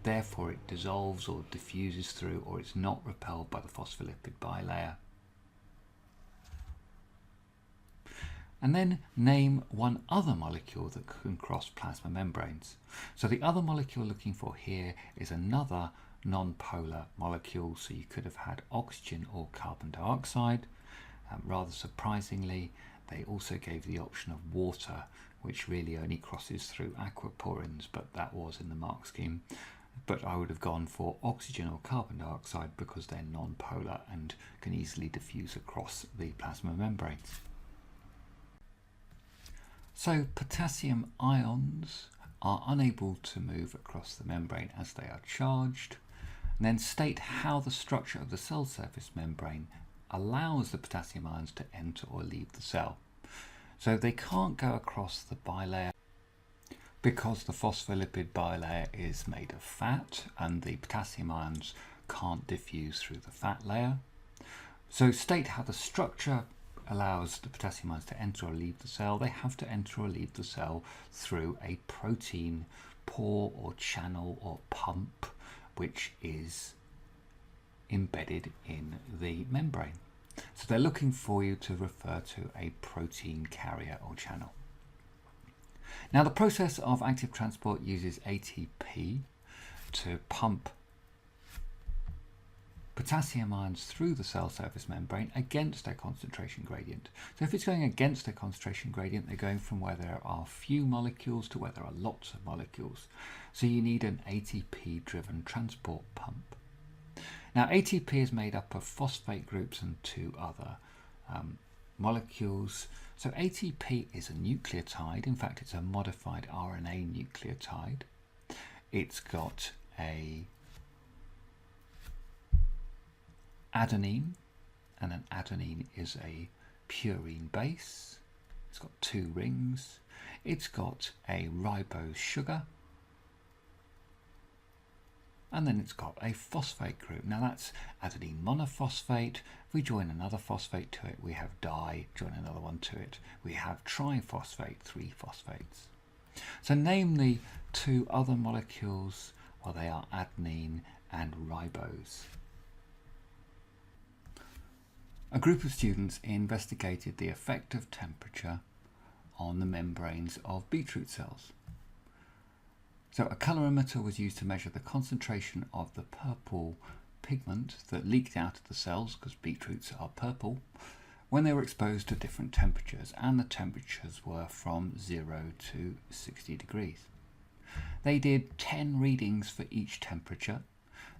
therefore it dissolves or diffuses through, or it's not repelled by the phospholipid bilayer. And then name one other molecule that can cross plasma membranes. So the other molecule looking for here is another non-polar molecule, so you could have had oxygen or carbon dioxide. Rather surprisingly, they also gave the option of water, which really only crosses through aquaporins, but that was in the mark scheme. But I would have gone for oxygen or carbon dioxide because they're non-polar and can easily diffuse across the plasma membranes. So potassium ions are unable to move across the membrane as they are charged. And then state how the structure of the cell surface membrane allows the potassium ions to enter or leave the cell. So they can't go across the bilayer because the phospholipid bilayer is made of fat and the potassium ions can't diffuse through the fat layer. So state how the structure allows the potassium ions to enter or leave the cell. They have to enter or leave the cell through a protein pore or channel or pump, which is embedded in the membrane. So they're looking for you to refer to a protein carrier or channel. Now the process of active transport uses ATP to pump potassium ions through the cell surface membrane against a concentration gradient. So if it's going against a concentration gradient, they're going from where there are few molecules to where there are lots of molecules. So you need an ATP driven transport pump. Now ATP is made up of phosphate groups and two other molecules. So ATP is a nucleotide. In fact, it's a modified RNA nucleotide. It's got a adenine, and an adenine is a purine base. It's got two rings. It's got a ribose sugar, and then it's got a phosphate group. Now that's adenine monophosphate. If we join another phosphate to it, we have di. Join another one to it, we have triphosphate, 3 phosphates. So name the two other molecules. Well, they are adenine and ribose. A group of students investigated the effect of temperature on the membranes of beetroot cells. So a colorimeter was used to measure the concentration of the purple pigment that leaked out of the cells, because beetroots are purple, when they were exposed to different temperatures, and the temperatures were from 0 to 60 degrees. They did 10 readings for each temperature.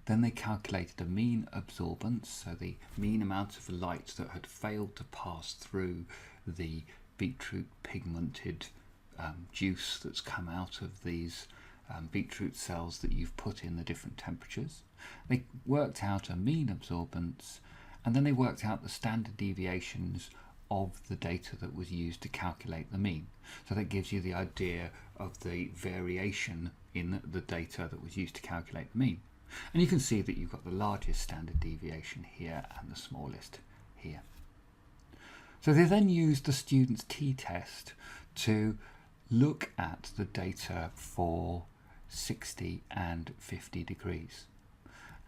Then they calculated a mean absorbance, so the mean amount of light that had failed to pass through the beetroot pigmented juice that's come out of these beetroot cells that you've put in the different temperatures. They worked out a mean absorbance, and then they worked out the standard deviations of the data that was used to calculate the mean. So that gives you the idea of the variation in the data that was used to calculate the mean. And you can see that you've got the largest standard deviation here and the smallest here. So they then used the student's t-test to look at the data for 60 and 50 degrees.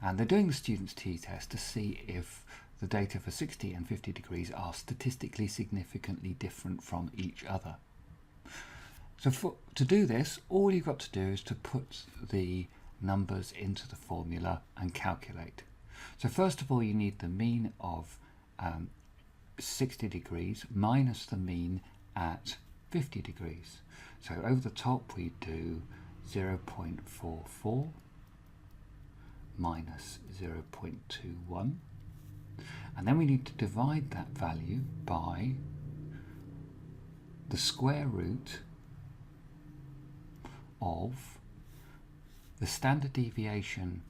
And they're doing the student's t-test to see if the data for 60 and 50 degrees are statistically significantly different from each other. So to do this, all you've got to do is to put the numbers into the formula and calculate. So first of all, you need the mean of 60 degrees minus the mean at 50 degrees. So over the top we do 0.44 minus 0.21, and then we need to divide that value by the square root of the standard deviation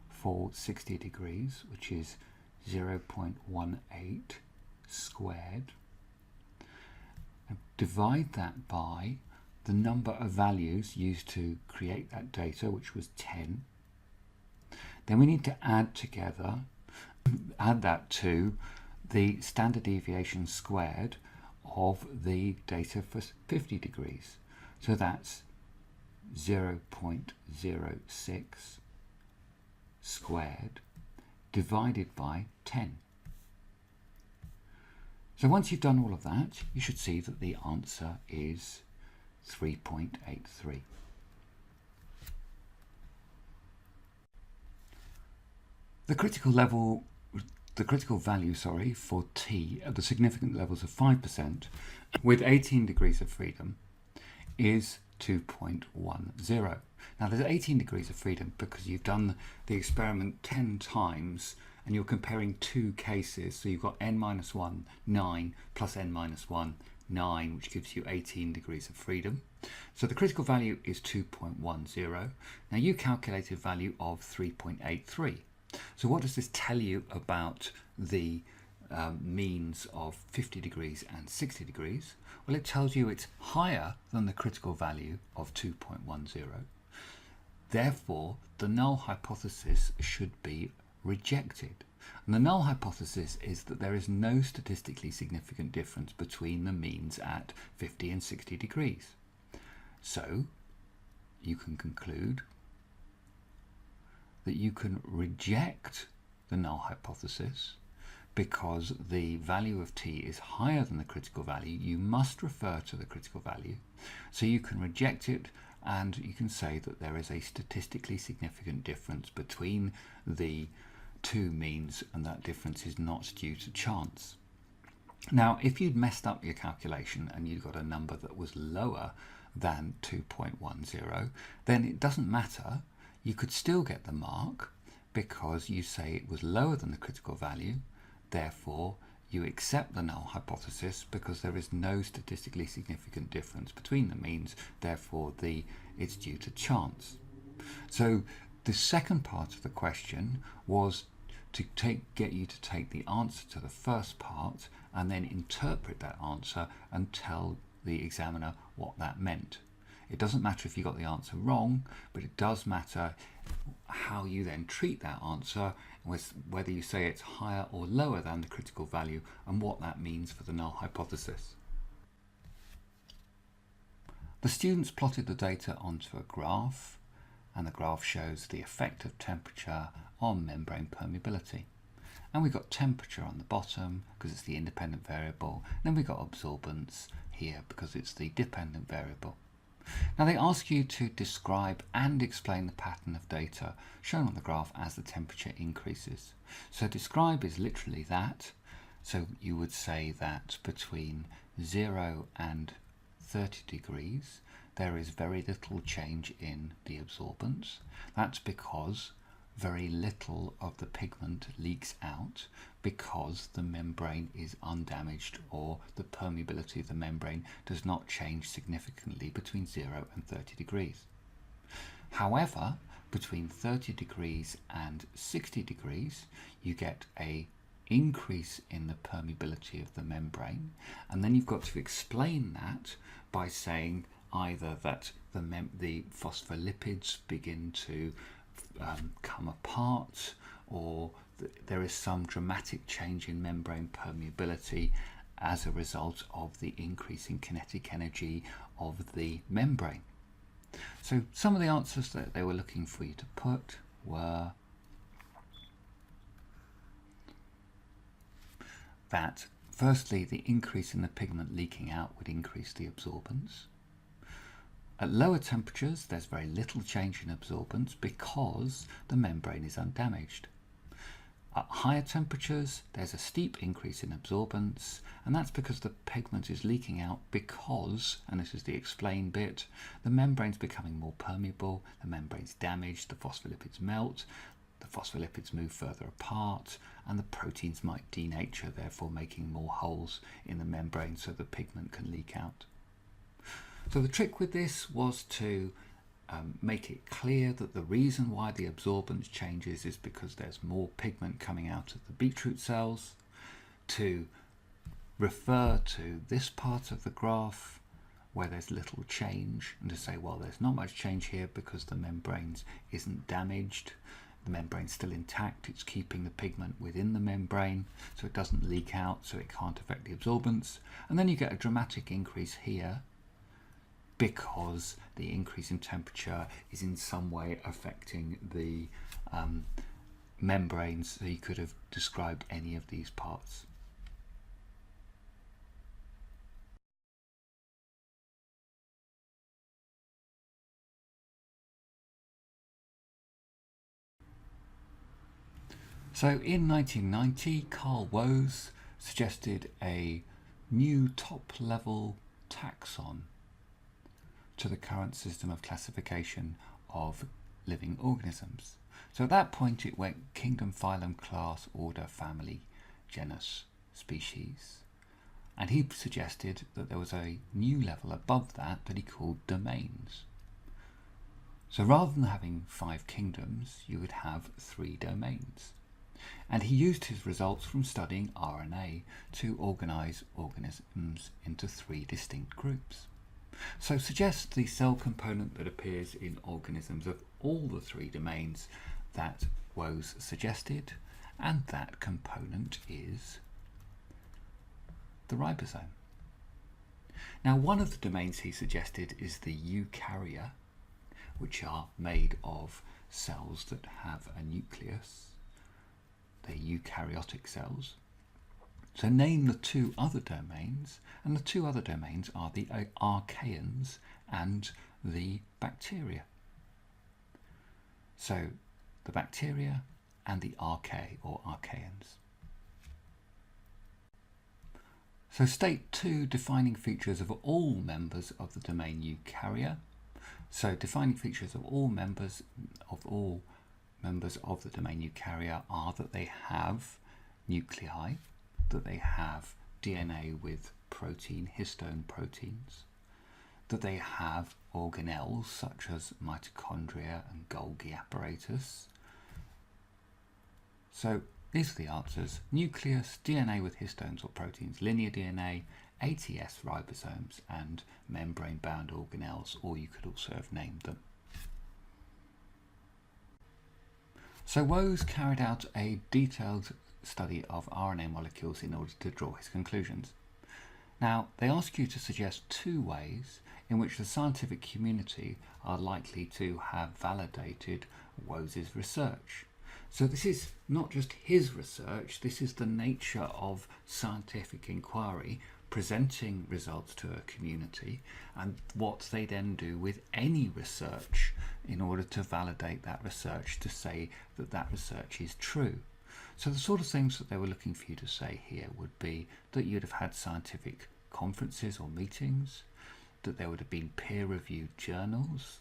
for 60 degrees, which is 0.18 squared, and divide that by the number of values used to create that data, which was 10. Then we need to add that to the standard deviation squared of the data for 50 degrees. So that's 0.06 squared divided by 10. So once you've done all of that, you should see that the answer is 3.83. The critical value, for T at the significant levels of 5% with 18 degrees of freedom is 2.10. Now there's 18 degrees of freedom because you've done the experiment 10 times and you're comparing two cases. So you've got n-1, 9, plus n-1, 9, which gives you 18 degrees of freedom. So the critical value is 2.10. Now you calculated a value of 3.83. So what does this tell you about the means of 50 degrees and 60 degrees? Well, it tells you it's higher than the critical value of 2.10. Therefore, the null hypothesis should be rejected. And the null hypothesis is that there is no statistically significant difference between the means at 50 and 60 degrees. So you can conclude that you can reject the null hypothesis because the value of T is higher than the critical value. You must refer to the critical value. So you can reject it, and you can say that there is a statistically significant difference between the two means, and that difference is not due to chance. Now, if you'd messed up your calculation and you got a number that was lower than 2.10, then it doesn't matter. You could still get the mark because you say it was lower than the critical value. Therefore, you accept the null hypothesis because there is no statistically significant difference between the means. Therefore, it's due to chance. So the second part of the question was to get you to take the answer to the first part and then interpret that answer and tell the examiner what that meant. It doesn't matter if you got the answer wrong, but it does matter how you then treat that answer, whether you say it's higher or lower than the critical value, and what that means for the null hypothesis. The students plotted the data onto a graph, and the graph shows the effect of temperature on membrane permeability. And we've got temperature on the bottom because it's the independent variable, and then we've got absorbance here because it's the dependent variable. Now they ask you to describe and explain the pattern of data shown on the graph as the temperature increases. So describe is literally that. So you would say that between 0 and 30 degrees there is very little change in the absorbance. That's because very little of the pigment leaks out because the membrane is undamaged, or the permeability of the membrane does not change significantly between 0 and 30 degrees. However, between 30 degrees and 60 degrees you get an increase in the permeability of the membrane, and then you've got to explain that by saying either that the phospholipids begin to come apart, or there is some dramatic change in membrane permeability as a result of the increase in kinetic energy of the membrane. So some of the answers that they were looking for you to put were that firstly the increase in the pigment leaking out would increase the absorbance. At lower temperatures there's very little change in absorbance because the membrane is undamaged. At higher temperatures there's a steep increase in absorbance, and that's because the pigment is leaking out because, and this is the explain bit, the membrane's becoming more permeable, the membrane's damaged, the phospholipids melt, the phospholipids move further apart, and the proteins might denature, therefore making more holes in the membrane so the pigment can leak out. So the trick with this was to make it clear that the reason why the absorbance changes is because there's more pigment coming out of the beetroot cells, to refer to this part of the graph where there's little change and to say, well, there's not much change here because the membrane isn't damaged, the membrane's still intact, it's keeping the pigment within the membrane so it doesn't leak out, so it can't affect the absorbance. And then you get a dramatic increase here because the increase in temperature is in some way affecting the membranes so you could have described any of these parts. So in 1990, Carl Woese suggested a new top-level taxon to the current system of classification of living organisms. So at that point it went kingdom, phylum, class, order, family, genus, species. And he suggested that there was a new level above that he called domains. So rather than having 5 kingdoms, you would have 3 domains. And he used his results from studying RNA to organise organisms into 3 distinct groups. So suggest the cell component that appears in organisms of all the 3 domains that Woese suggested, and that component is the ribosome. Now, one of the domains he suggested is the eukarya, which are made of cells that have a nucleus. They're eukaryotic cells. So name the 2 other domains, and the 2 other domains are the archaeans and the bacteria. So the bacteria and the archaea or archaeans. So state 2 defining features of all members of the domain eukarya. So defining features of all members of the domain eukarya are that they have nuclei, that they have DNA with protein, histone proteins, that they have organelles such as mitochondria and Golgi apparatus. So these are the answers: nucleus, DNA with histones or proteins, linear DNA, ATS ribosomes, and membrane-bound organelles, or you could also have named them. So Woese carried out a detailed study of RNA molecules in order to draw his conclusions. Now, they ask you to suggest 2 ways in which the scientific community are likely to have validated Woese's research. So this is not just his research, this is the nature of scientific inquiry, presenting results to a community, and what they then do with any research in order to validate that research, to say that that research is true. So the sort of things that they were looking for you to say here would be that you'd have had scientific conferences or meetings, that there would have been peer-reviewed journals,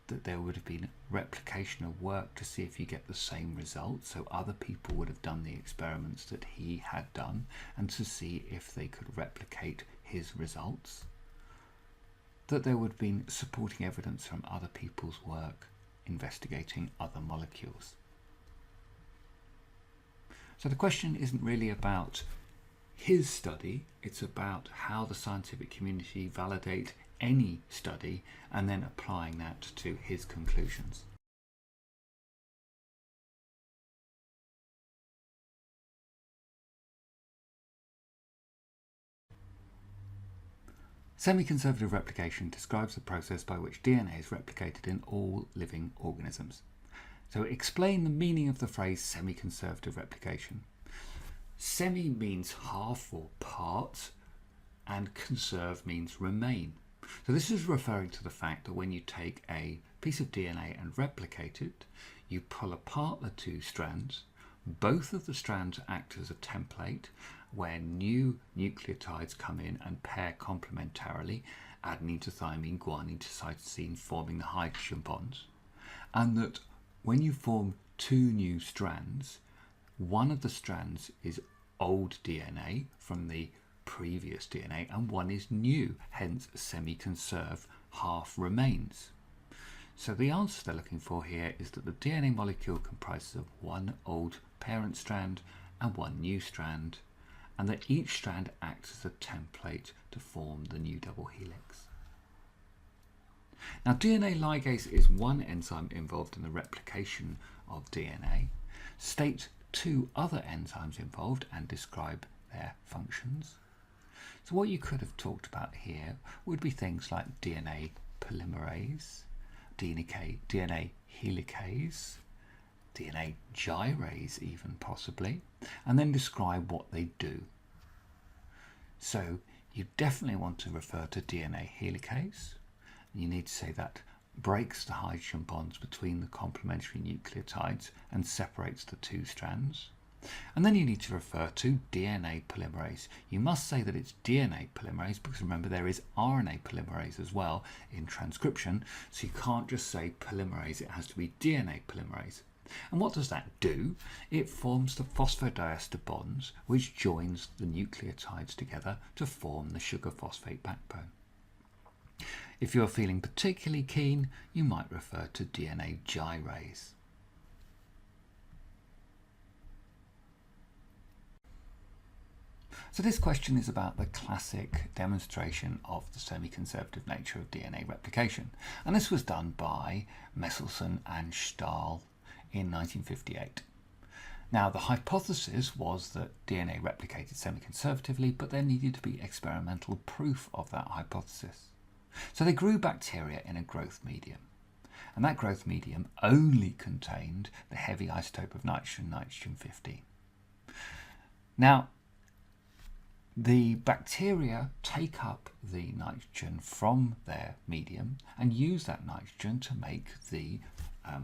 that there would have been replication of work to see if you get the same results, so other people would have done the experiments that he had done and to see if they could replicate his results, that there would have been supporting evidence from other people's work investigating other molecules. So the question isn't really about his study, it's about how the scientific community validate any study and then applying that to his conclusions. Semi-conservative replication describes the process by which DNA is replicated in all living organisms. So explain the meaning of the phrase semi-conservative replication. Semi means half or part, and conserve means remain. So this is referring to the fact that when you take a piece of DNA and replicate it, you pull apart the 2 strands. Both of the strands act as a template where new nucleotides come in and pair complementarily, adenine to thymine, guanine to cytosine, forming the hydrogen bonds. And that when you form 2 new strands, one of the strands is old DNA from the previous DNA and one is new, hence semi-conserve, half remains. So the answer they're looking for here is that the DNA molecule comprises of 1 old parent strand and 1 new strand, and that each strand acts as a template to form the new double helix. Now, DNA ligase is one enzyme involved in the replication of DNA. State 2 other enzymes involved and describe their functions. So what you could have talked about here would be things like DNA polymerase, DNA helicase, DNA gyrase even possibly, and then describe what they do. So you definitely want to refer to DNA helicase. You need to say that breaks the hydrogen bonds between the complementary nucleotides and separates the two strands. And then you need to refer to DNA polymerase. You must say that it's DNA polymerase because remember there is RNA polymerase as well in transcription, so you can't just say polymerase, it has to be DNA polymerase. And what does that do? It forms the phosphodiester bonds which joins the nucleotides together to form the sugar phosphate backbone. If you're feeling particularly keen, you might refer to DNA gyrase. So this question is about the classic demonstration of the semi-conservative nature of DNA replication. And this was done by Messelson and Stahl in 1958. Now, the hypothesis was that DNA replicated semi-conservatively, but there needed to be experimental proof of that hypothesis. So they grew bacteria in a growth medium. And that growth medium only contained the heavy isotope of nitrogen, nitrogen-15. Now, the bacteria take up the nitrogen from their medium and use that nitrogen to make the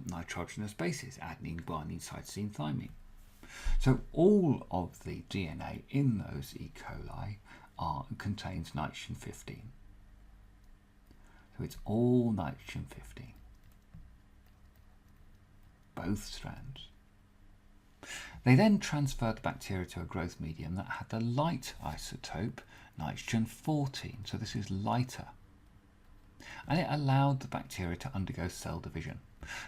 nitrogenous bases, adenine, guanine, cytosine, thymine. So all of the DNA in those E. coli contains nitrogen-15. So it's all nitrogen-15, both strands. They then transferred the bacteria to a growth medium that had the light isotope nitrogen-14, so this is lighter. And it allowed the bacteria to undergo cell division.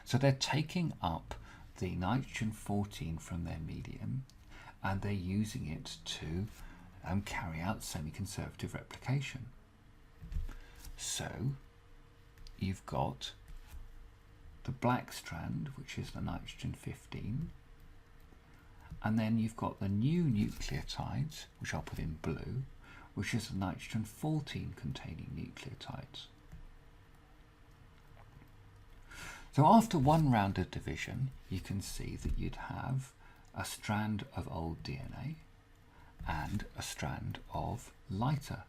So they're taking up the nitrogen-14 from their medium and they're using it to carry out semi-conservative replication. So you've got the black strand, which is the nitrogen-15, and then you've got the new nucleotides, which I'll put in blue, which is the nitrogen-14 containing nucleotides. So after one round of division, you can see that you'd have a strand of old DNA and a strand of lighter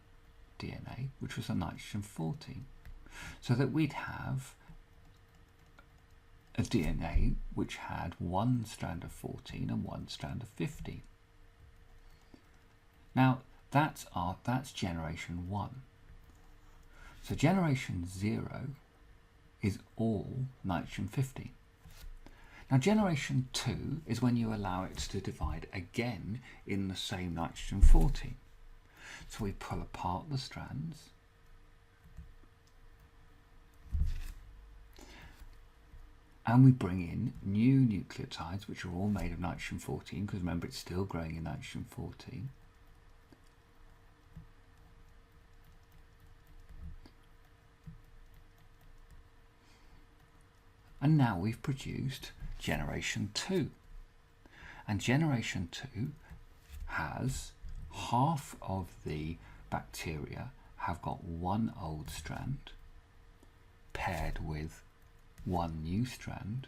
DNA, which was a nitrogen-14. So that we'd have a DNA which had one strand of 14 and one strand of 15. Now that's generation 1. So generation 0 is all nitrogen-15. Now generation 2 is when you allow it to divide again in the same nitrogen-14. So we pull apart the strands and we bring in new nucleotides, which are all made of nitrogen-14, because remember it's still growing in nitrogen-14. And now we've produced generation 2. And generation 2 has half of the bacteria have got one old strand paired with one new strand,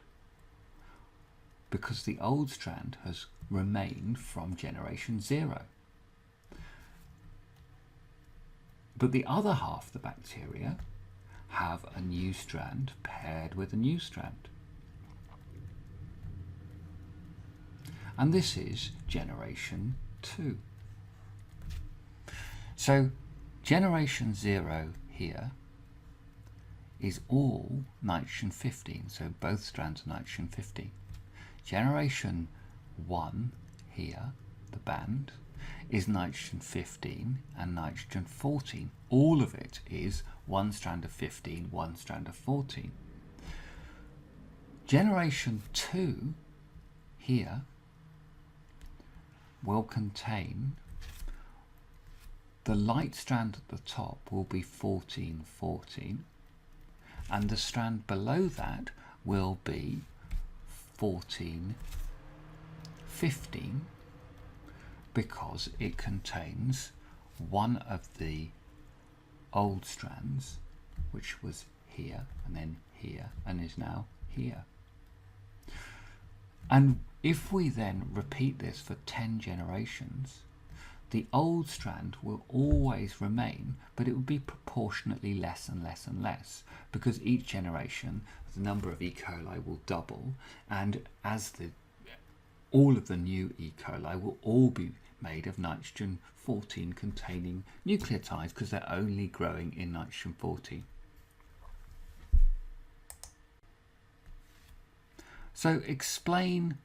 because the old strand has remained from generation 0. But the other half of the bacteria have a new strand paired with a new strand. And this is generation 2. So generation 0 here is all nitrogen-15, so both strands are nitrogen-15. Generation 1 here, the band, is nitrogen-15 and nitrogen-14. All of it is one strand of 15, one strand of 14. Generation 2 here will contain the light strand at the top will be 14-14, and the strand below that will be 14-15, because it contains one of the old strands, which was here and then here and is now here. And if we then repeat this for 10 generations, the old strand will always remain, but it will be proportionately less and less and less, because each generation the number of E. coli will double, and as all of the new E. coli will all be made of nitrogen 14 containing nucleotides, because they're only growing in nitrogen 14. So explain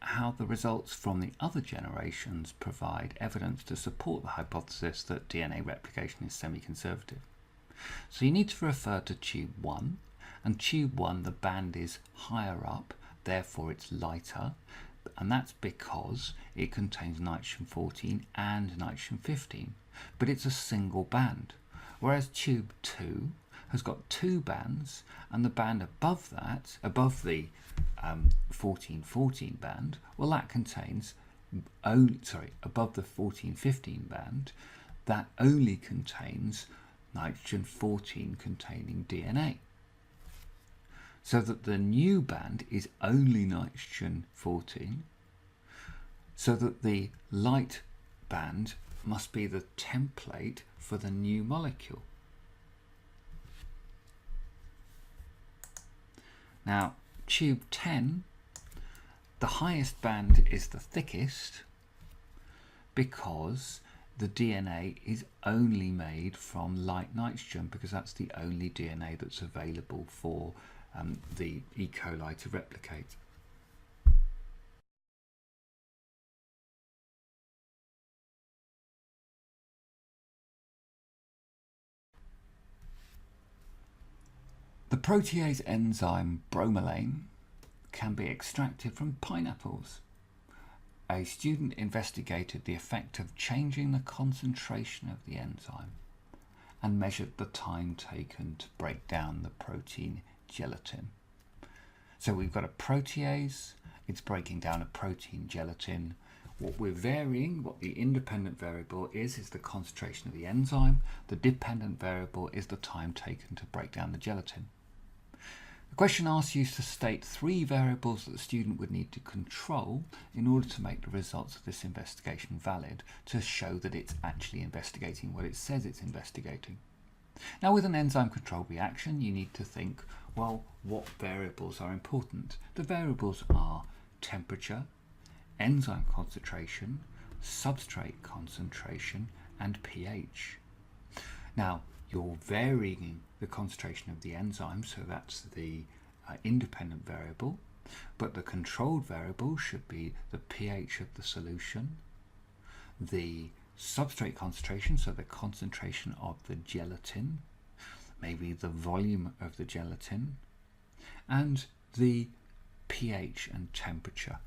how the results from the other generations provide evidence to support the hypothesis that DNA replication is semi-conservative. So you need to refer to tube 1, and tube 1 the band is higher up, therefore it's lighter, and that's because it contains nitrogen 14 and nitrogen 15, but it's a single band, whereas tube 2 has got two bands, and the band above that, above the 14-14 band, well, that contains above the 14-15 band, that only contains nitrogen 14 containing DNA. So that the new band is only nitrogen 14, so that the light band must be the template for the new molecule. Now, tube 10, the highest band is the thickest because the DNA is only made from light nitrogen, because that's the only DNA that's available for the E. coli to replicate. The protease enzyme bromelain can be extracted from pineapples. A student investigated the effect of changing the concentration of the enzyme and measured the time taken to break down the protein gelatin. So we've got a protease, it's breaking down a protein gelatin. What we're varying, what the independent variable is the concentration of the enzyme. The dependent variable is the time taken to break down the gelatin. The question asks you to state three variables that the student would need to control in order to make the results of this investigation valid, to show that it's actually investigating what it says it's investigating. Now, with an enzyme controlled reaction, you need to think, well, what variables are important? The variables are temperature, enzyme concentration, substrate concentration, and pH. Now, you're varying the concentration of the enzyme, so that's the independent variable, but the controlled variable should be the pH of the solution, the substrate concentration, so the concentration of the gelatin, maybe the volume of the gelatin, and the pH and temperature.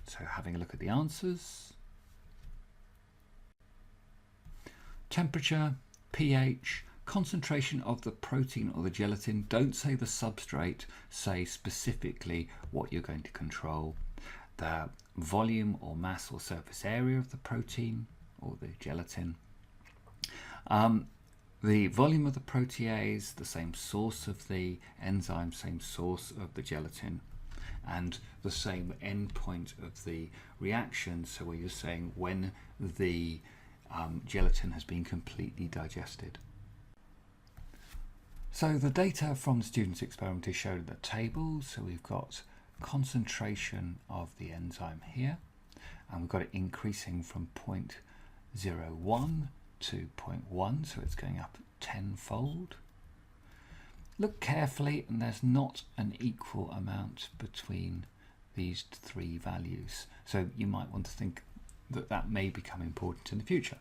So having a look at the answers, temperature, pH, concentration of the protein or the gelatin. Don't say the substrate, say specifically what you're going to control. The volume or mass or surface area of the protein or the gelatin. The volume of the protease, the same source of the enzyme, same source of the gelatin, and the same endpoint of the reaction, so where you're saying when the gelatin has been completely digested. So the data from the student's experiment is shown in the table. So we've got concentration of the enzyme here, and we've got it increasing from 0.01 to 0.1, so it's going up tenfold. Look carefully, and there's not an equal amount between these three values, so you might want to think that that may become important in the future.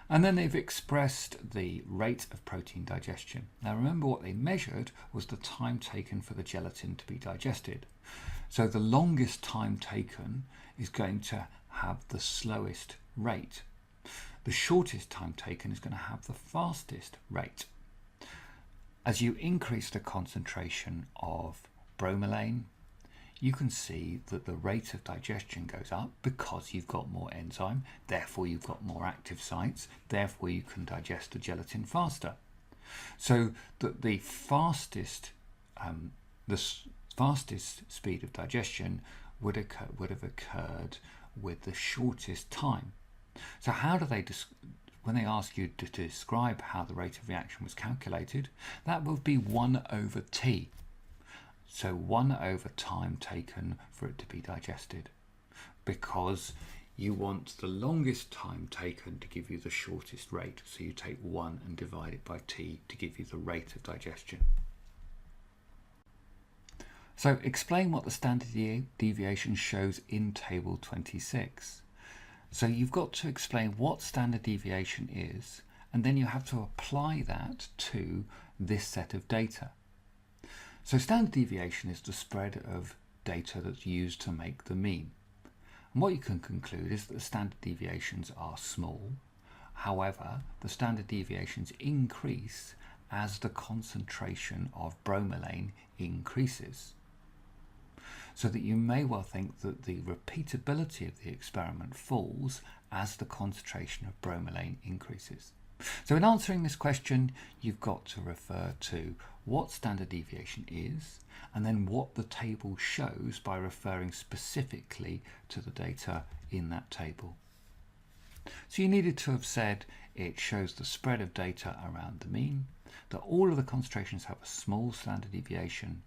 And then they've expressed the rate of protein digestion. Now remember, what they measured was the time taken for the gelatin to be digested. So the longest time taken is going to have the slowest rate. The shortest time taken is going to have the fastest rate. As you increase the concentration of bromelain, you can see that the rate of digestion goes up because you've got more enzyme, therefore you've got more active sites, therefore you can digest the gelatin faster. So that the fastest, the fastest speed of digestion would have occurred with the shortest time. So how do they, when they ask you to describe how the rate of reaction was calculated, that would be 1 over t. So 1 over time taken for it to be digested, because you want the longest time taken to give you the shortest rate. So you take 1 and divide it by t to give you the rate of digestion. So explain what the standard deviation shows in table 26. So you've got to explain what standard deviation is, and then you have to apply that to this set of data. So standard deviation is the spread of data that's used to make the mean. And what you can conclude is that the standard deviations are small. However, the standard deviations increase as the concentration of bromelain increases. So that you may well think that the repeatability of the experiment falls as the concentration of bromelain increases. So in answering this question, you've got to refer to what standard deviation is, and then what the table shows by referring specifically to the data in that table. So you needed to have said it shows the spread of data around the mean, that all of the concentrations have a small standard deviation.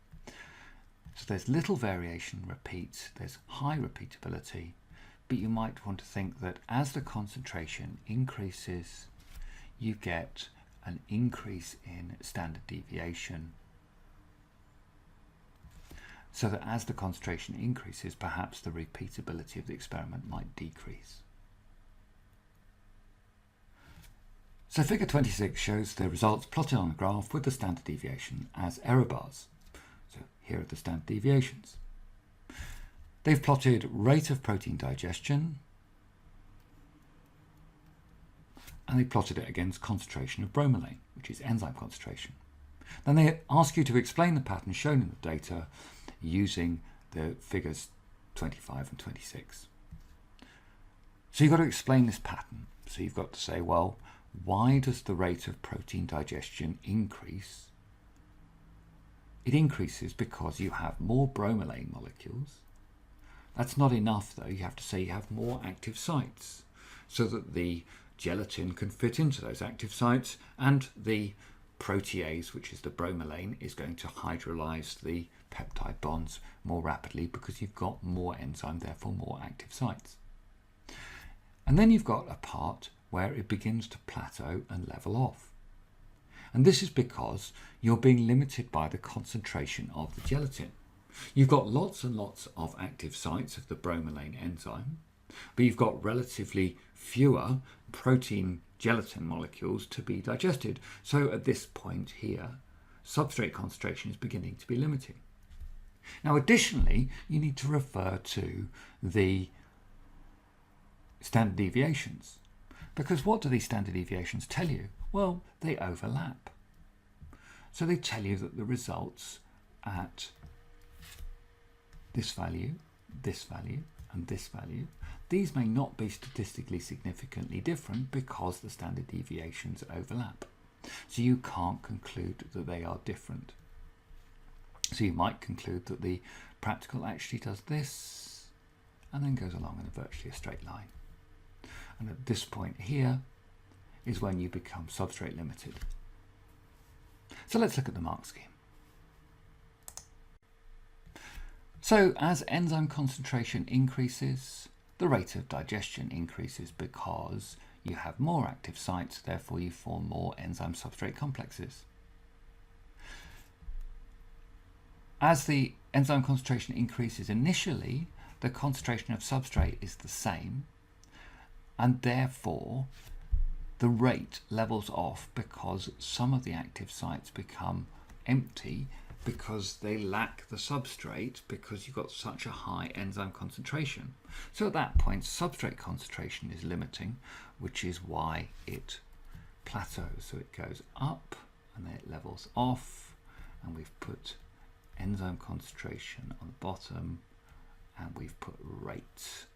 So there's little variation repeats, there's high repeatability, but you might want to think that as the concentration increases, you get an increase in standard deviation. So that as the concentration increases, perhaps the repeatability of the experiment might decrease. So figure 26 shows the results plotted on a graph with the standard deviation as error bars. So here are the standard deviations. They've plotted rate of protein digestion, and they plotted it against concentration of bromelain, which is enzyme concentration. Then they ask you to explain the pattern shown in the data using the figures 25 and 26. So you've got to explain this pattern. So you've got to say, well, why does the rate of protein digestion increase? It increases because you have more bromelain molecules. That's not enough though. You have to say you have more active sites so that the gelatin can fit into those active sites, and the protease, which is the bromelain, is going to hydrolyze the peptide bonds more rapidly because you've got more enzyme, therefore more active sites. And then you've got a part where it begins to plateau and level off. And this is because you're being limited by the concentration of the gelatin. You've got lots and lots of active sites of the bromelain enzyme, but you've got relatively fewer protein gelatin molecules to be digested. So at this point here, substrate concentration is beginning to be limiting. Now additionally, you need to refer to the standard deviations, because what do these standard deviations tell you? Well, they overlap. So they tell you that the results at this value, and this value, these may not be statistically significantly different because the standard deviations overlap. So you can't conclude that they are different. So you might conclude that the practical actually does this and then goes along in virtually a straight line. And at this point here is when you become substrate limited. So let's look at the mark scheme. So as enzyme concentration increases, the rate of digestion increases because you have more active sites, therefore you form more enzyme substrate complexes. As the enzyme concentration increases initially, the concentration of substrate is the same, and therefore the rate levels off because some of the active sites become empty because they lack the substrate because you've got such a high enzyme concentration. So at that point, substrate concentration is limiting, which is why it plateaus. So it goes up and then it levels off, and we've put enzyme concentration on the bottom and we've put rate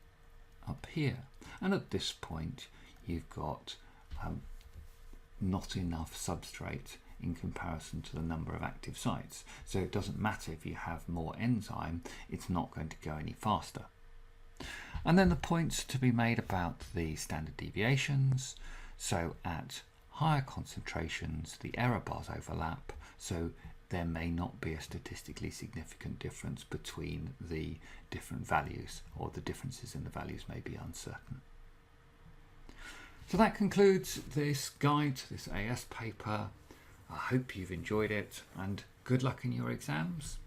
up here. And at this point, you've got not enough substrate in comparison to the number of active sites. So it doesn't matter if you have more enzyme, it's not going to go any faster. And then the points to be made about the standard deviations. So at higher concentrations, the error bars overlap, so there may not be a statistically significant difference between the different values, or the differences in the values may be uncertain. So that concludes this guide to this AS paper. I hope you've enjoyed it, and good luck in your exams.